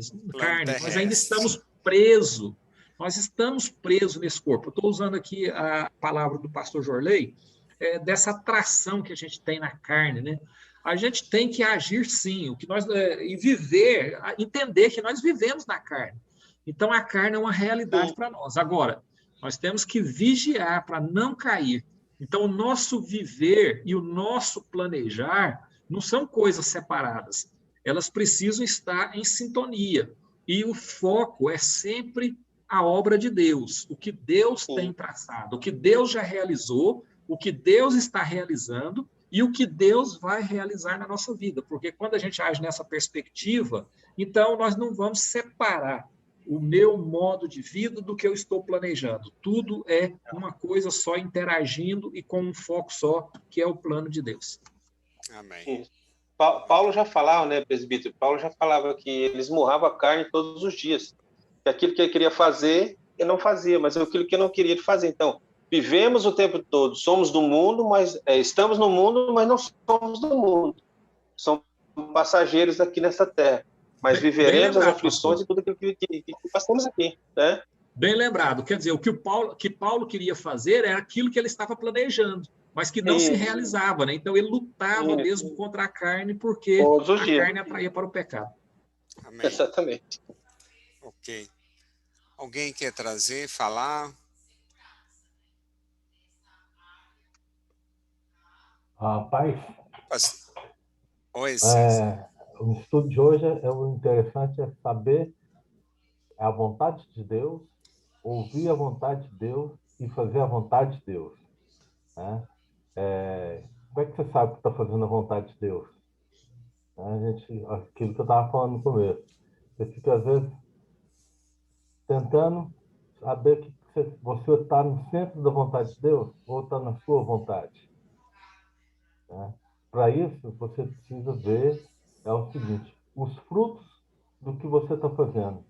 nós ainda estamos presos. Nós estamos presos nesse corpo. Eu estou usando aqui a palavra do pastor Jorley, dessa atração que a gente tem na carne, né? A gente tem que agir sim, e viver, entender que nós vivemos na carne. Então, a carne é uma realidade para nós. Agora, nós temos que vigiar para não cair. Então, o nosso viver e o nosso planejar não são coisas separadas. Elas precisam estar em sintonia. E o foco é sempre a obra de Deus, o que Deus tem traçado, o que Deus já realizou, o que Deus está realizando, e o que Deus vai realizar na nossa vida. Porque quando a gente age nessa perspectiva, então nós não vamos separar o meu modo de vida do que eu estou planejando. Tudo é uma coisa só interagindo e com um foco só, que é o plano de Deus. Amém. Paulo já falava, né, presbítero? Paulo já falava que ele esmurrava a carne todos os dias. Que aquilo que ele queria fazer, ele não fazia, mas aquilo que ele não queria ele fazer. Então, vivemos o tempo todo, somos do mundo, mas estamos no mundo, mas não somos do mundo. Somos passageiros aqui nessa terra. Mas Bem viveremos as lembrado, aflições pastor. e tudo aquilo que passamos aqui, né? Bem lembrado. Quer dizer, o que Paulo queria fazer era aquilo que ele estava planejando, mas que não se Isso, realizava, né? Então ele lutava isso. mesmo contra a carne, porque Todos os a dias. carne atraía para o pecado. Amém. Exatamente. Ok. Alguém quer trazer, falar? Rapaz, Oi, César. o estudo de hoje o interessante é saber a vontade de Deus, ouvir a vontade de Deus e fazer a vontade de Deus. Né? Como é que você sabe que está fazendo a vontade de Deus? Aquilo que eu estava falando no começo. Você fica, às vezes, tentando saber que você está no centro da vontade de Deus ou está na sua vontade. Né? Para isso, você precisa ver o seguinte, os frutos do que você está fazendo.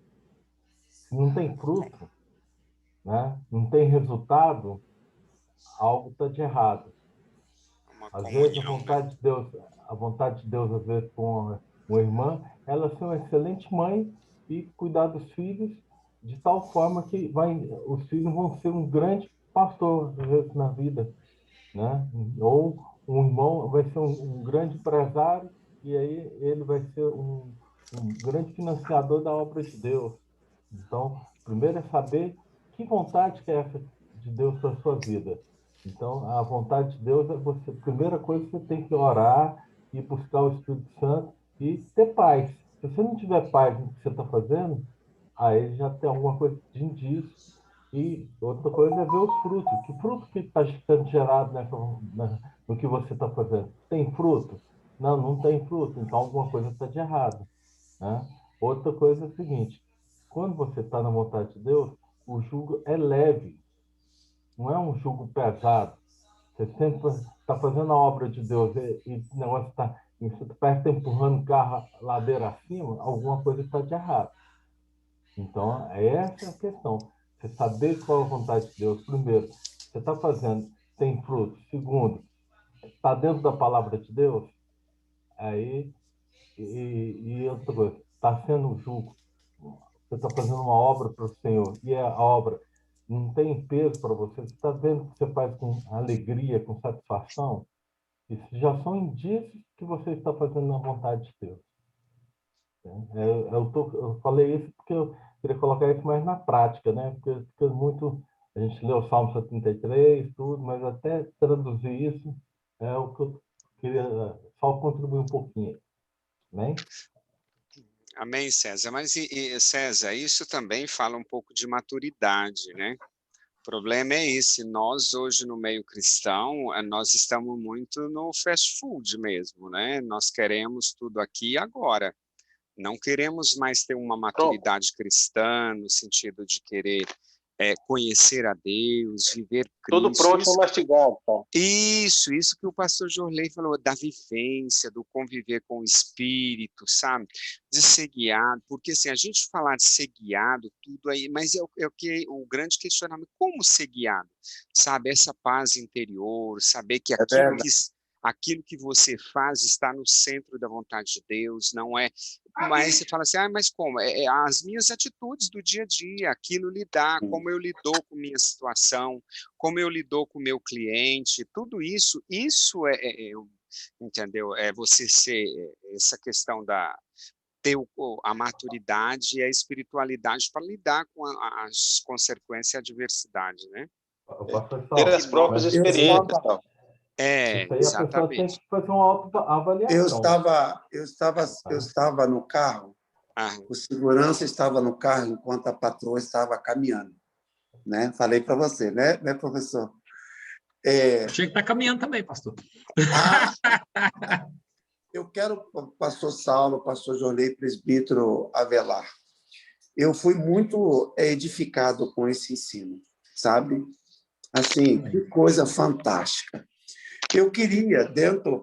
Se não tem fruto, né? Não tem resultado, algo está de errado. Uma Às vezes comunhão, né? a vontade de Deus, às vezes, com uma irmã, ela ser uma excelente mãe e cuidar dos filhos de tal forma que os filhos vão ser um grande pastor, às vezes, na vida. Né? Ou um irmão vai ser um grande empresário e aí ele vai ser um grande financiador da obra de Deus. Então, primeiro é saber que vontade que é essa de Deus para a sua vida. Então, a vontade de Deus é você, primeira coisa, você tem que orar e buscar o Espírito Santo e ter paz. Se você não tiver paz no que você está fazendo, aí já tem alguma coisa de indício. E outra coisa é ver os frutos. Que fruto que está sendo gerado no que você está fazendo? Tem fruto? Não, não tem fruto. Então, alguma coisa está de errado. Né? Outra coisa é o seguinte, quando você está na vontade de Deus, o jugo é leve, não é um jugo pesado. Você sempre está fazendo a obra de Deus e o negócio está, você parece que está empurrando o carro ladeira acima, alguma coisa está de errado. Então, essa é a questão. Você saber qual é a vontade de Deus. Primeiro, você está fazendo, tem fruto. Segundo, está dentro da palavra de Deus. Aí, e outra coisa, está sendo jugo. Você está fazendo uma obra para o Senhor e a obra não tem peso para você. Você está vendo que você faz com alegria, com satisfação. Isso já são indícios que você está fazendo na vontade de Deus. Eu falei isso porque eu queria colocar isso mais na prática, né? Porque fica muito. A gente lê o Salmo 73, tudo, mas até traduzir isso é o que eu queria só contribuir um pouquinho. Né? Amém, César. Mas, César, isso também fala um pouco de maturidade, né? O problema é esse, nós hoje no meio cristão, nós estamos muito no fast food mesmo, né? Nós queremos tudo aqui e agora. Não queremos mais ter uma maturidade cristã, no sentido de querer conhecer a Deus, viver Cristo. Tudo pronto para mastigar. Tá? Isso que o pastor Jorley falou, da vivência, do conviver com o Espírito, sabe? De ser guiado, porque assim, a gente falar de ser guiado, tudo aí, mas o grande questionamento, como ser guiado? Sabe, essa paz interior, saber que aquilo que você faz está no centro da vontade de Deus, não é... Mas você fala assim, mas como? As minhas atitudes do dia a dia, aquilo lidar, como eu lidou com minha situação, como eu lidou com o meu cliente, tudo isso entendeu? É você ser, essa questão ter a maturidade e a espiritualidade para lidar com as consequências e a adversidade, né? Ter as próprias experiências, tal. Isso aí a pessoa tem que fazer uma autoavaliação. Eu estava no carro, o segurança estava no carro enquanto a patroa estava caminhando. Né? Falei para você, né, professor? Achei que está caminhando também, pastor. Eu quero, pastor Saulo, pastor Jorley, presbítero Avelar, eu fui muito edificado com esse ensino, sabe? Assim, que coisa fantástica. Eu queria,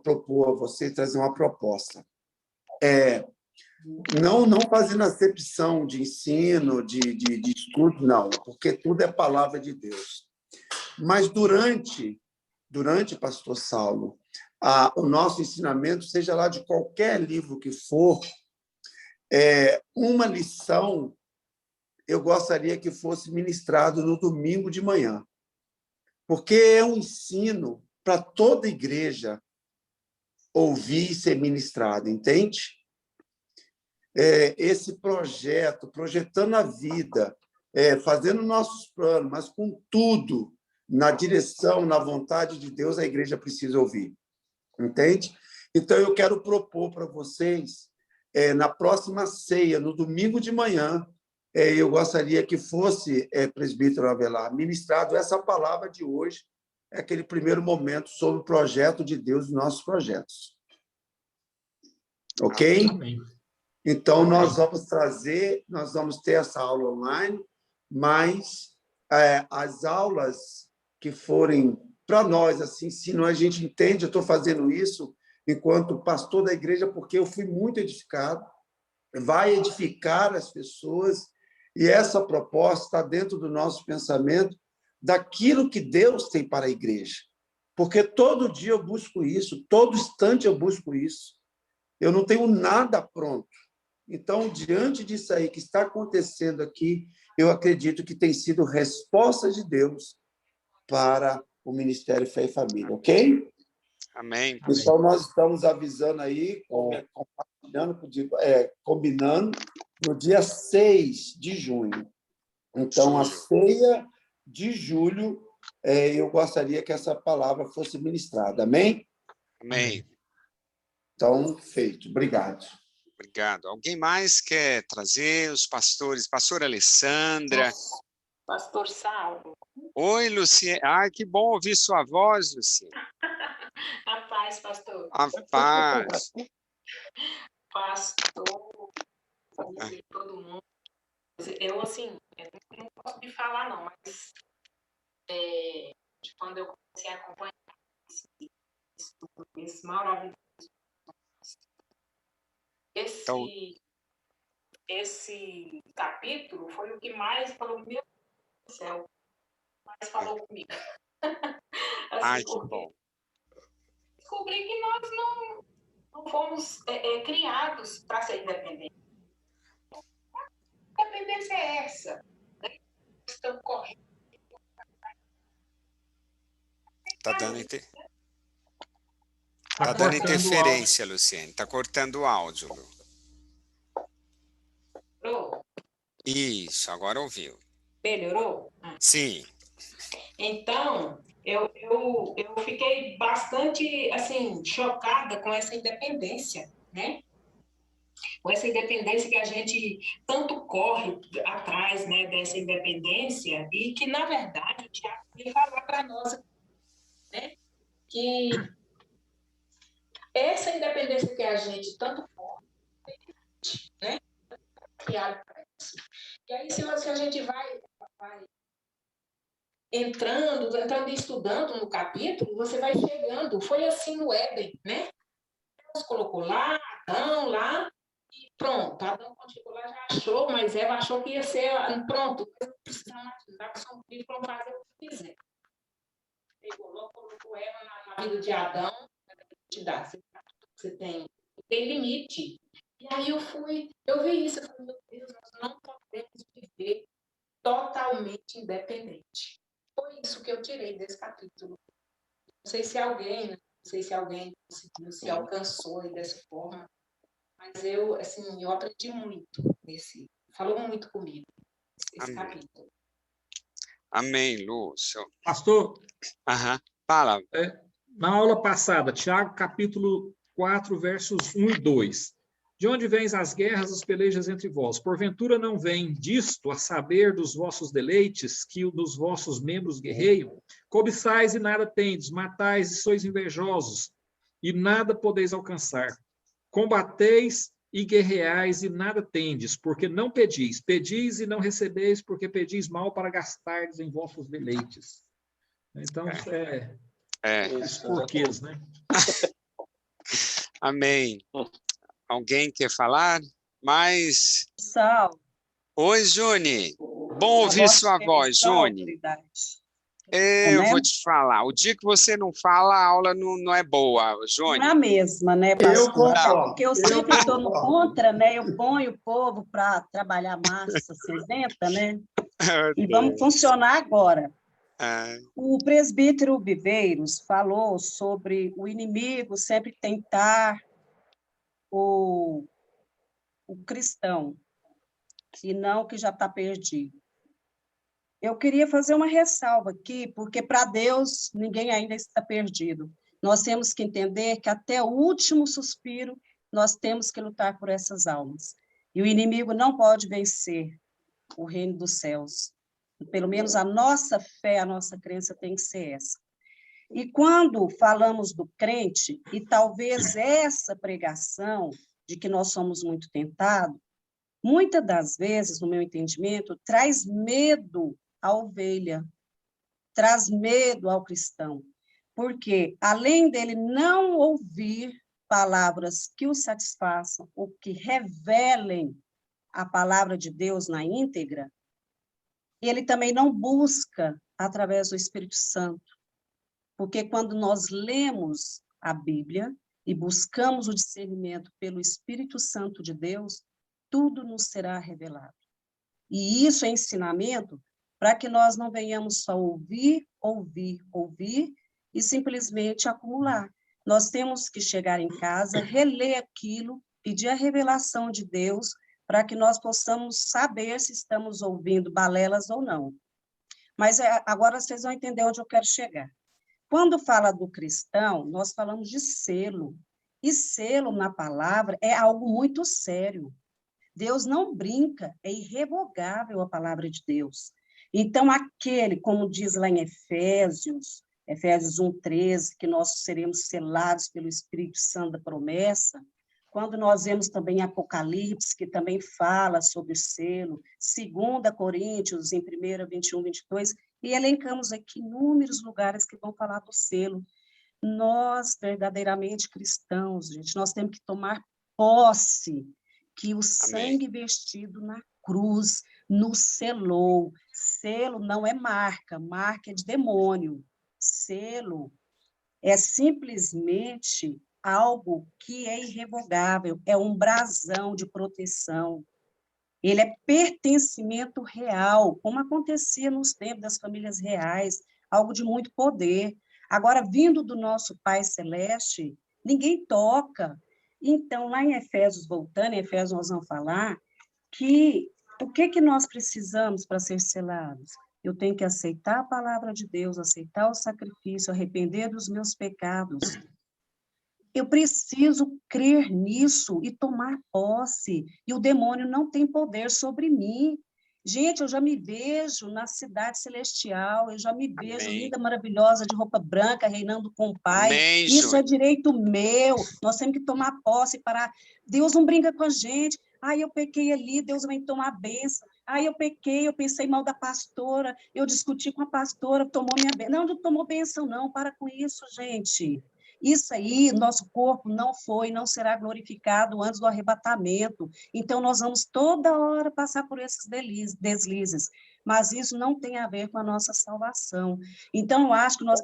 propor a você trazer uma proposta. Não fazendo acepção de ensino, de estudo, não, porque tudo é palavra de Deus. Mas durante pastor Saulo, o nosso ensinamento, seja lá de qualquer livro que for, uma lição eu gostaria que fosse ministrado no domingo de manhã, porque é um ensino para toda igreja ouvir e ser ministrado, entende? Esse projeto, projetando a vida, fazendo nossos planos, mas com tudo na direção, na vontade de Deus, a igreja precisa ouvir, entende? Então, eu quero propor para vocês, na próxima ceia, no domingo de manhã, eu gostaria que fosse, presbítero Avelar, ministrado essa palavra de hoje, aquele primeiro momento sobre o projeto de Deus e nossos projetos. Ok? Amém. Então, nós vamos ter essa aula online, mas as aulas que forem para nós, assim, se não a gente entende, eu estou fazendo isso enquanto pastor da igreja, porque eu fui muito edificado, vai edificar as pessoas, e essa proposta está dentro do nosso pensamento, daquilo que Deus tem para a igreja. Porque todo dia eu busco isso, todo instante eu busco isso. Eu não tenho nada pronto. Então, diante disso aí que está acontecendo aqui, eu acredito que tem sido resposta de Deus para o Ministério Fé e Família, ok? Amém. Então, nós estamos avisando aí, combinando, no dia 6 de junho. Então, a ceia de julho, eu gostaria que essa palavra fosse ministrada. Amém? Amém. Então, feito. Obrigado. Obrigado. Alguém mais quer trazer os pastores? Pastora Alessandra. Pastor Saulo. Oi, Luciene. Ai, que bom ouvir sua voz, Luciene. A paz, pastor. A paz. Pastor, todo mundo. Eu, assim, eu não posso me falar, não, mas quando eu comecei a acompanhar esse maravilhoso, esse capítulo foi o que mais falou, meu Deus do céu, mais falou comigo. Assim, Ai, que bom. Descobri que nós não fomos criados para ser independentes. A independência é essa. Né? Estamos correndo. Está dando interferência, Luciene. Está cortando o áudio, Lu. Melhorou? Isso, agora ouviu. Melhorou? Sim. Então, eu fiquei bastante, assim, chocada com essa independência, né? Com essa independência que a gente tanto corre atrás, né, dessa independência, e que, na verdade, o Tiago veio falar para nós, né, que essa independência que a gente tanto corre, né, criado para isso. E aí, se a gente vai entrando e estudando no capítulo, você vai chegando. Foi assim no Éden, né? Deus colocou lá, Adão lá, e pronto. Adão, quando chegou lá, já achou, mas Eva achou que ia ser pronto. Não precisa mais dar para São Cristo para fazer o que quiser. Pegou logo, colocou Eva na vida de Adão, te dá. Você tem limite. E aí eu vi isso, eu falei, meu Deus, nós não podemos viver totalmente independente. Foi isso que eu tirei desse capítulo. Não sei se alguém conseguiu, se alcançou dessa forma, mas eu aprendi muito falou muito comigo esse capítulo. Amém, Lúcio. Pastor, fala. Na aula passada, Tiago, capítulo 4, versos 1 e 2. De onde vêm as guerras, as pelejas entre vós? Porventura não vem disto, a saber dos vossos deleites, que o dos vossos membros guerreiam? Cobiçais e nada tendes, matais e sois invejosos, e nada podeis alcançar. Combateis e guerreais e nada tendes, porque não pedis. Pedis e não recebeis, porque pedis mal para gastardes em vossos deleites. Então, Os porquês, né? Amém. Alguém quer falar? Mais? Sal, Oi, Juni. Bom a ouvir vossa sua voz, permissão, Juni. autoridade. Eu Né? vou te falar. O dia que você não fala, a aula não é boa, Juni. Não é a mesma, né, Eu pastor? Até concordo. porque eu sempre estou no contra, né? Eu ponho o povo para trabalhar massa cinzenta, né? E vamos funcionar agora. O presbítero Viveiros falou sobre o inimigo sempre tentar o cristão, e não o que já está perdido. Eu queria fazer uma ressalva aqui, porque para Deus ninguém ainda está perdido. Nós temos que entender que até o último suspiro nós temos que lutar por essas almas. E o inimigo não pode vencer o reino dos céus. Pelo menos a nossa fé, a nossa crença tem que ser essa. E quando falamos do crente, e talvez essa pregação de que nós somos muito tentados, muitas das vezes, no meu entendimento, traz medo à ovelha, traz medo ao cristão, porque além dele não ouvir palavras que o satisfaçam ou que revelem a palavra de Deus na íntegra, ele também não busca através do Espírito Santo, porque quando nós lemos a Bíblia e buscamos o discernimento pelo Espírito Santo de Deus, tudo nos será revelado. E isso é ensinamento para que nós não venhamos só ouvir e simplesmente acumular. Nós temos que chegar em casa, reler aquilo, pedir a revelação de Deus, para que nós possamos saber se estamos ouvindo balelas ou não. Mas agora vocês vão entender onde eu quero chegar. Quando fala do cristão, nós falamos de selo. E selo na palavra é algo muito sério. Deus não brinca, é irrevogável a palavra de Deus. Então, aquele, como diz lá em Efésios 1:13, que nós seremos selados pelo Espírito Santo da promessa, quando nós vemos também Apocalipse, que também fala sobre o selo, 2 Coríntios, em 1, 21, 22, e elencamos aqui inúmeros lugares que vão falar do selo. Nós, verdadeiramente cristãos, gente, nós temos que tomar posse que o sangue vertido na cruz nos selou. Selo não é marca, marca é de demônio. Selo é simplesmente algo que é irrevogável, é um brasão de proteção. Ele é pertencimento real, como acontecia nos tempos das famílias reais, algo de muito poder. Agora, vindo do nosso Pai Celeste, ninguém toca. Então, lá em Efésios, voltando, em Efésios nós vamos falar que o que nós precisamos para ser selados? Eu tenho que aceitar a palavra de Deus, aceitar o sacrifício, arrepender dos meus pecados. Eu preciso crer nisso e tomar posse. E o demônio não tem poder sobre mim. Gente, eu já me vejo na cidade celestial, eu já me vejo linda, maravilhosa, de roupa branca, reinando com o Pai. Isso é direito meu. Nós temos que tomar posse para... Deus não brinca com a gente. Eu pequei ali, Deus vem tomar a bênção. Eu pequei, eu pensei mal da pastora, eu discuti com a pastora, tomou minha bênção. Não tomou bênção, não. Para com isso, gente. Isso aí, nosso corpo não será glorificado antes do arrebatamento. Então, nós vamos toda hora passar por esses deslizes, mas isso não tem a ver com a nossa salvação. Então, eu acho que nós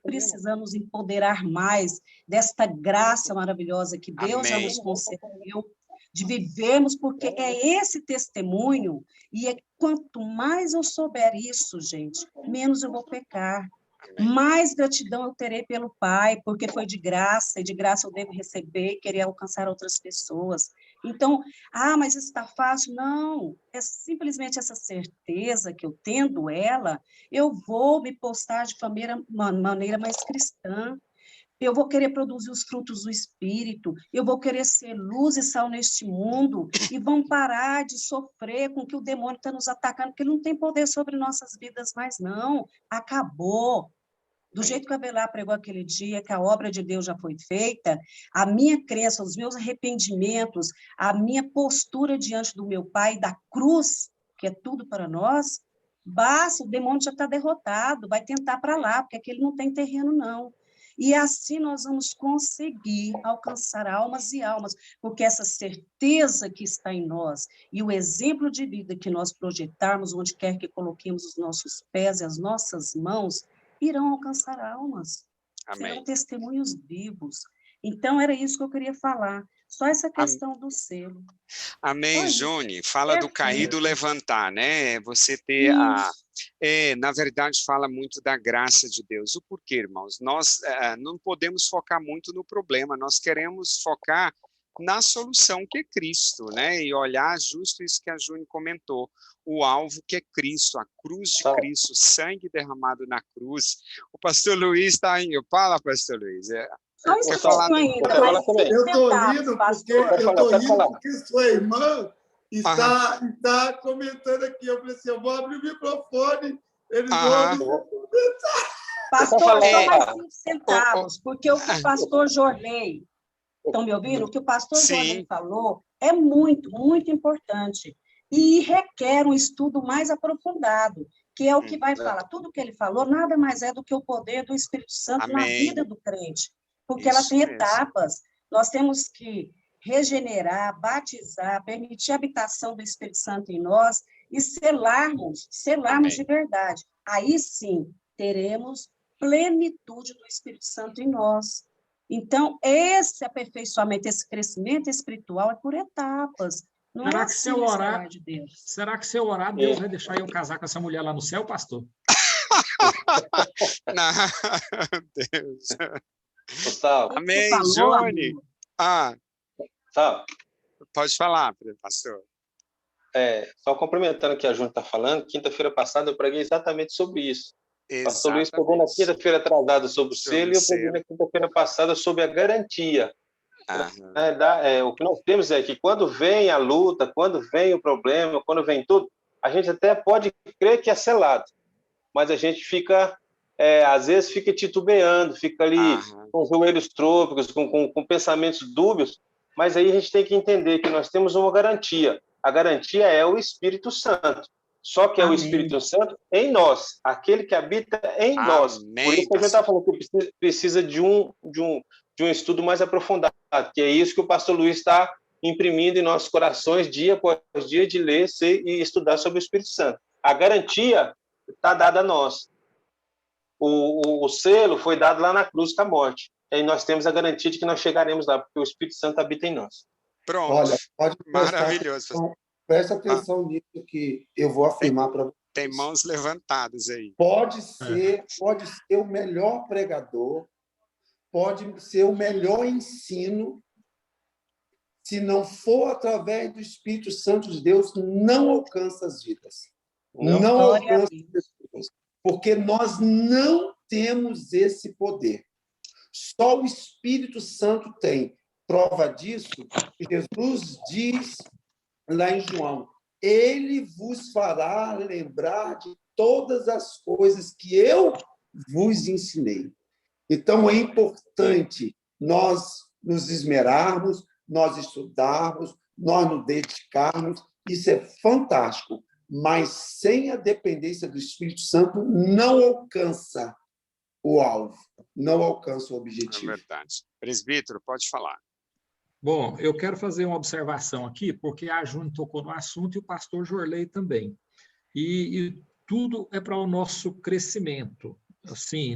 precisamos empoderar mais desta graça maravilhosa que Deus já nos concedeu, de vivermos, porque é esse testemunho, e quanto mais eu souber isso, gente, menos eu vou pecar. Mais gratidão eu terei pelo Pai, porque foi de graça, e de graça eu devo receber e querer alcançar outras pessoas. Então, mas isso está fácil? Não, é simplesmente essa certeza que eu tendo ela, eu vou me postar de maneira mais cristã, eu vou querer produzir os frutos do Espírito, eu vou querer ser luz e sal neste mundo, e vamos parar de sofrer com que o demônio está nos atacando, porque ele não tem poder sobre nossas vidas mais, não. Acabou. Do jeito que a Avelar pregou aquele dia, que a obra de Deus já foi feita, a minha crença, os meus arrependimentos, a minha postura diante do meu Pai, da cruz, que é tudo para nós, basta, o demônio já está derrotado, vai tentar para lá, porque aquele não tem terreno, não. E assim nós vamos conseguir alcançar almas e almas, porque essa certeza que está em nós e o exemplo de vida que nós projetarmos, onde quer que coloquemos os nossos pés e as nossas mãos, irão alcançar almas. Amém. Serão testemunhos vivos. Então, era isso que eu queria falar. Só essa questão do selo. Amém, Juni. Fala do cair e do levantar, né? Você ter na verdade, fala muito da graça de Deus. O porquê, irmãos? Nós não podemos focar muito no problema, nós queremos focar na solução que é Cristo, né? E olhar justo isso que a Juni comentou, o alvo que é Cristo, a cruz de Cristo, o sangue derramado na cruz. O pastor Luiz está aí. Fala, pastor Luiz. Você falar ainda, mas eu estou rindo porque sua irmã está comentando aqui. Eu falei assim, eu vou abrir o microfone, eles vão... Pastor, só mais 5 centavos, porque o que o pastor Jorley, estão me ouvindo? O que o pastor Jorley falou é muito, muito importante e requer um estudo mais aprofundado, que é o que vai falar. Tudo que ele falou nada mais é do que o poder do Espírito Santo na vida do crente, porque ela tem etapas. Nós temos que regenerar, batizar, permitir a habitação do Espírito Santo em nós e selarmos de verdade. Aí sim teremos plenitude do Espírito Santo em nós. Então, esse aperfeiçoamento, esse crescimento espiritual é por etapas. Não será é que assim se eu orar, de Deus. Será que se eu orar, Deus vai deixar eu casar com essa mulher lá no céu, pastor? Não, Deus. Gustavo. Amém, Johnny. Pode falar, pastor. Só complementando o que a Júnior está falando, quinta-feira passada eu preguei exatamente sobre isso. O pastor Luiz pegou na quinta-feira atrasada sobre o selo e eu preguei na quinta-feira passada sobre a garantia. O que nós temos é que quando vem a luta, quando vem o problema, quando vem tudo, a gente até pode crer que é selado, mas a gente fica, às vezes, fica titubeando, fica ali com os joelhos trôpicos, com pensamentos dúbios, mas aí a gente tem que entender que nós temos uma garantia. A garantia é o Espírito Santo. Só que é o Espírito Santo em nós, aquele que habita em nós. Por isso que a gente está falando que precisa de um estudo mais aprofundado, que é isso que o pastor Luiz está imprimindo em nossos corações, dia após dia, de ler e estudar sobre o Espírito Santo. A garantia está dada a nós. O selo foi dado lá na cruz da morte. E nós temos a garantia de que nós chegaremos lá, porque o Espírito Santo habita em nós. Pronto. Olha, pode maravilhoso. Presta atenção nisso que eu vou afirmar para vocês. Tem mãos levantadas aí. Pode ser o melhor pregador, pode ser o melhor ensino, se não for através do Espírito Santo de Deus, não alcança as vidas. Não alcança as pessoas. Porque nós não temos esse poder. Só o Espírito Santo tem. Prova disso, Jesus diz lá em João, ele vos fará lembrar de todas as coisas que eu vos ensinei. Então, é importante nós nos esmerarmos, nós estudarmos, nós nos dedicarmos. Isso é fantástico, mas sem a dependência do Espírito Santo, não alcança o alvo, não alcança o objetivo. É verdade. Presbítero, pode falar. Bom, eu quero fazer uma observação aqui, porque a Júnior tocou no assunto e o pastor Jorley também. E tudo é para o nosso crescimento. Assim,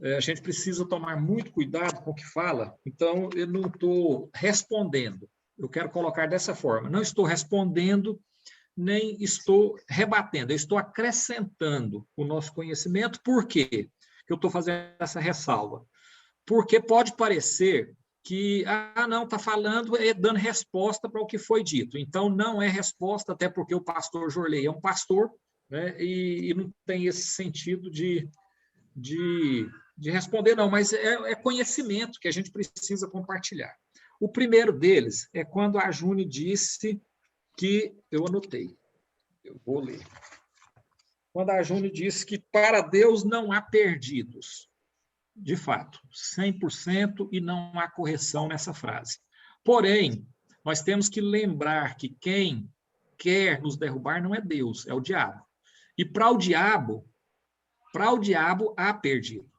a gente precisa tomar muito cuidado com o que fala. Então, eu não estou respondendo. Eu quero colocar dessa forma. Não estou respondendo, nem estou rebatendo. Eu estou acrescentando o nosso conhecimento. Por quê que eu estou fazendo essa ressalva? Porque pode parecer que, não, está falando, dando resposta para o que foi dito. Então, não é resposta, até porque o pastor Jorley é um pastor, né, e não tem esse sentido de responder, não, mas é conhecimento que a gente precisa compartilhar. O primeiro deles é quando a Juni disse que, eu anotei, eu vou ler. Quando a Juni disse que para Deus não há perdidos. De fato, 100% e não há correção nessa frase. Porém, nós temos que lembrar que quem quer nos derrubar não é Deus, é o diabo. E para o diabo há perdido.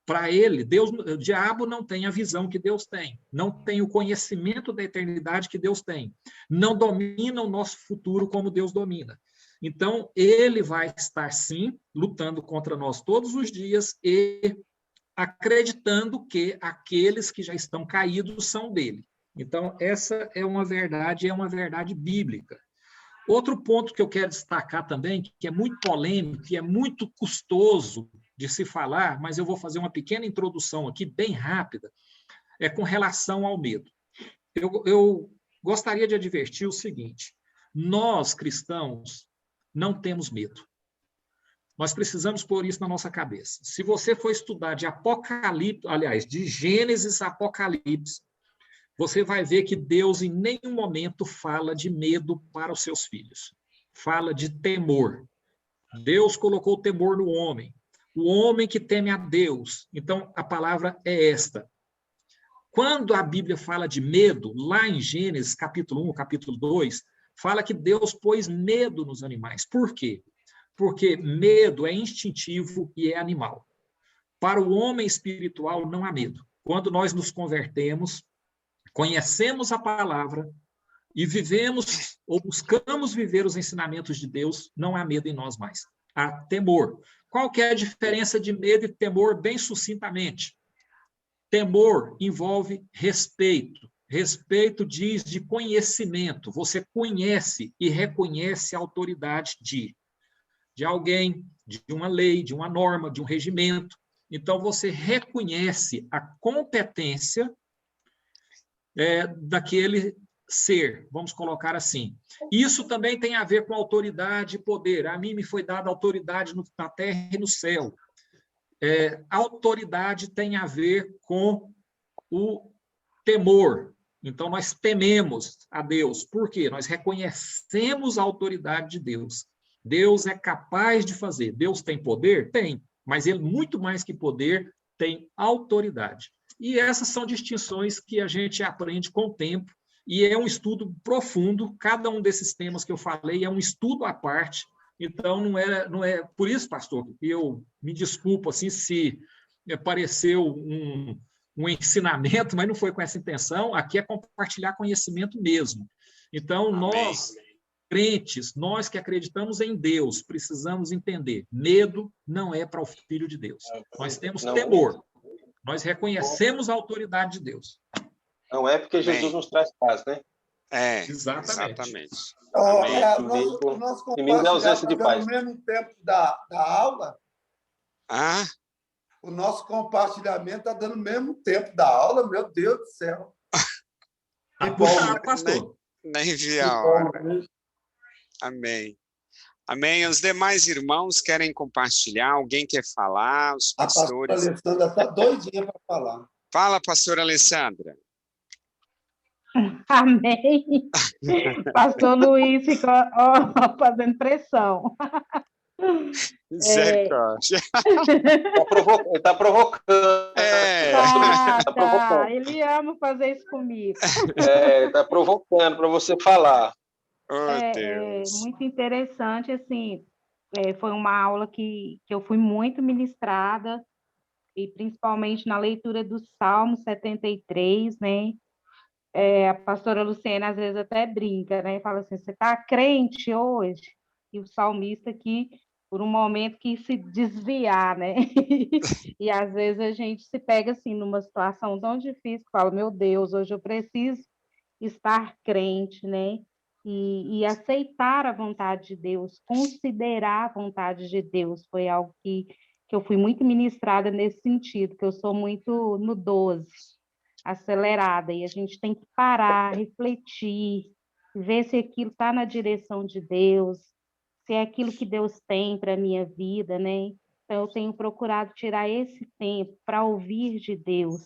Para ele, Deus, o diabo não tem a visão que Deus tem, não tem o conhecimento da eternidade que Deus tem, não domina o nosso futuro como Deus domina. Então, ele vai estar, sim, lutando contra nós todos os dias e acreditando que aqueles que já estão caídos são dele. Então, essa é uma verdade bíblica. Outro ponto que eu quero destacar também, que é muito polêmico, que é muito custoso de se falar, mas eu vou fazer uma pequena introdução aqui, bem rápida, é com relação ao medo. Eu gostaria de advertir o seguinte: nós, cristãos, não temos medo. Nós precisamos pôr isso na nossa cabeça. Se você for estudar de Apocalipse, aliás, de Gênesis a Apocalipse, você vai ver que Deus em nenhum momento fala de medo para os seus filhos. Fala de temor. Deus colocou temor no homem. O homem que teme a Deus. Então, a palavra é esta. Quando a Bíblia fala de medo, lá em Gênesis, capítulo 1, capítulo 2, fala que Deus pôs medo nos animais. Por quê? Porque medo é instintivo e é animal. Para o homem espiritual, não há medo. Quando nós nos convertemos, conhecemos a palavra e vivemos ou buscamos viver os ensinamentos de Deus, não há medo em nós mais. Há temor. Qual que é a diferença de medo e temor, bem sucintamente? Temor envolve respeito. Respeito diz de conhecimento. Você conhece e reconhece a autoridade de alguém, de uma lei, de uma norma, de um regimento. Então, você reconhece a competência daquele ser, vamos colocar assim. Isso também tem a ver com autoridade e poder. A mim me foi dada autoridade na terra e no céu. Autoridade tem a ver com o temor. Então, nós tememos a Deus. Por quê? Nós reconhecemos a autoridade de Deus. Deus é capaz de fazer. Deus tem poder? Tem. Mas ele, muito mais que poder, tem autoridade. E essas são distinções que a gente aprende com o tempo, e é um estudo profundo. Cada um desses temas que eu falei é um estudo à parte. Então, não é por isso, pastor, eu me desculpo assim, se pareceu um ensinamento, mas não foi com essa intenção. Aqui é compartilhar conhecimento mesmo. Então, Amém. Nós, crentes, nós que acreditamos em Deus, precisamos entender: medo não é para o Filho de Deus. Nós temos temor. Nós reconhecemos a autoridade de Deus. Não é porque Jesus nos traz paz, né? Exatamente. O nosso compartilhamento está no mesmo tempo da aula. O nosso compartilhamento está dando o mesmo tempo da aula, meu Deus do céu. Pastor. Nem vi a hora. Amém. Amém. Os demais irmãos querem compartilhar? Alguém quer falar? Os pastores. A pastora Alessandra está doidinha para falar. Fala, pastora Alessandra. Amém. Pastor Luiz ficou fazendo pressão. Misericórdia. Está provocando. Tá provocando. Ele ama fazer isso comigo. Está provocando para você falar. Deus. Muito interessante, assim, foi uma aula que eu fui muito ministrada, e principalmente na leitura do Salmo 73, né? A pastora Luciana às vezes até brinca, né? Fala assim: você está crente hoje? E o salmista aqui, por um momento, quis se desviar, né? E às vezes a gente se pega assim numa situação tão difícil, que fala: meu Deus, hoje eu preciso estar crente, né? E aceitar a vontade de Deus, considerar a vontade de Deus, foi algo que eu fui muito ministrada nesse sentido, que eu sou muito no 12, acelerada, e a gente tem que parar, refletir, ver se aquilo está na direção de Deus, se é aquilo que Deus tem para a minha vida, né? Então, eu tenho procurado tirar esse tempo para ouvir de Deus,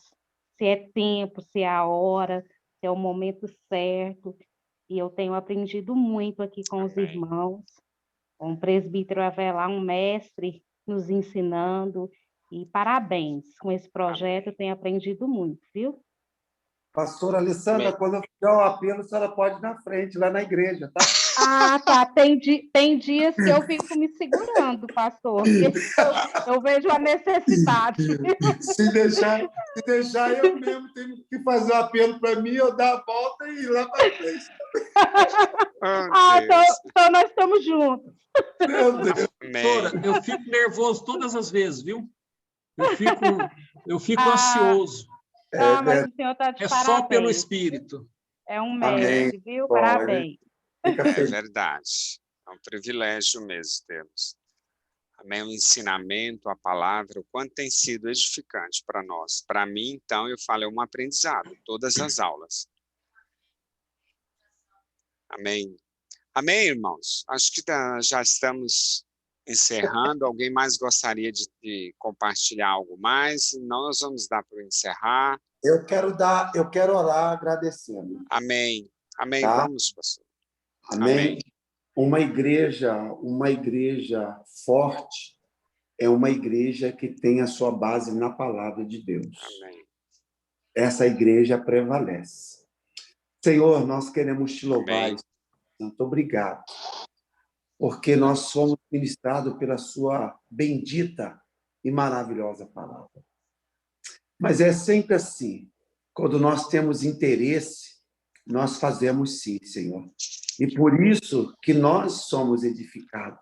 se é tempo, se é a hora, se é o momento certo. E eu tenho aprendido muito aqui com os irmãos, com o presbítero Avelar, um mestre nos ensinando, e parabéns com esse projeto, eu tenho aprendido muito, viu? Pastora Alessandra, quando eu fizer o apelo, a senhora pode ir na frente, lá na igreja, tá? Ah, tá. Tem dias que eu fico me segurando, pastor. Eu vejo a necessidade. Se deixar, eu mesmo tenho que fazer um apelo para mim, eu dar a volta e ir lá para frente. Então nós estamos juntos. Meu Deus. Pastora, eu fico nervoso todas as vezes, viu? Eu fico ansioso. Mas o senhor está de parabéns. Só pelo Espírito. É um mestre, viu? Parabéns. É verdade. É um privilégio mesmo termos. Amém? O ensinamento, a palavra, o quanto tem sido edificante para nós. Para mim, então, eu falo, é um aprendizado, todas as aulas. Amém. Amém, irmãos? Acho que já estamos encerrando. Alguém mais gostaria de compartilhar algo mais? Senão nós vamos dar para encerrar. Eu quero orar agradecendo. Amém. Amém. Tá? Vamos, pastor. Amém. Uma igreja forte é uma igreja que tem a sua base na palavra de Deus. Amém. Essa igreja prevalece. Senhor, nós queremos te louvar. Muito obrigado. Porque nós somos ministrados pela sua bendita e maravilhosa palavra. Mas é sempre assim. Quando nós temos interesse, nós fazemos sim, Senhor. E por isso que nós somos edificados.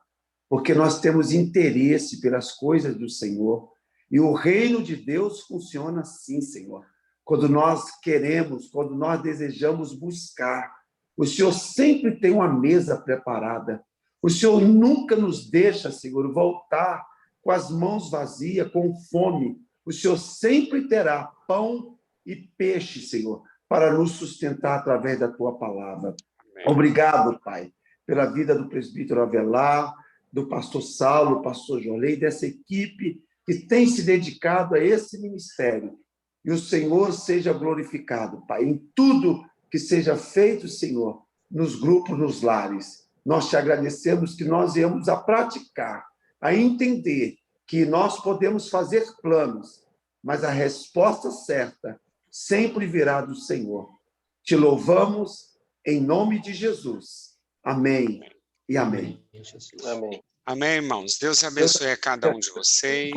Porque nós temos interesse pelas coisas do Senhor. E o reino de Deus funciona assim, Senhor. Quando nós queremos, quando nós desejamos buscar, o Senhor sempre tem uma mesa preparada. O Senhor nunca nos deixa, Senhor, voltar com as mãos vazias, com fome. O Senhor sempre terá pão e peixe, Senhor, para nos sustentar através da tua palavra. Amém. Obrigado, Pai, pela vida do presbítero Avelar, do pastor Saulo, pastor Jolei, dessa equipe que tem se dedicado a esse ministério. E o Senhor seja glorificado, Pai, em tudo que seja feito, Senhor, nos grupos, nos lares. Nós te agradecemos que nós viemos a praticar, a entender que nós podemos fazer planos, mas a resposta certa sempre virá do Senhor. Te louvamos em nome de Jesus. Amém e amém. Amém. Amém, irmãos. Deus abençoe a cada um de vocês.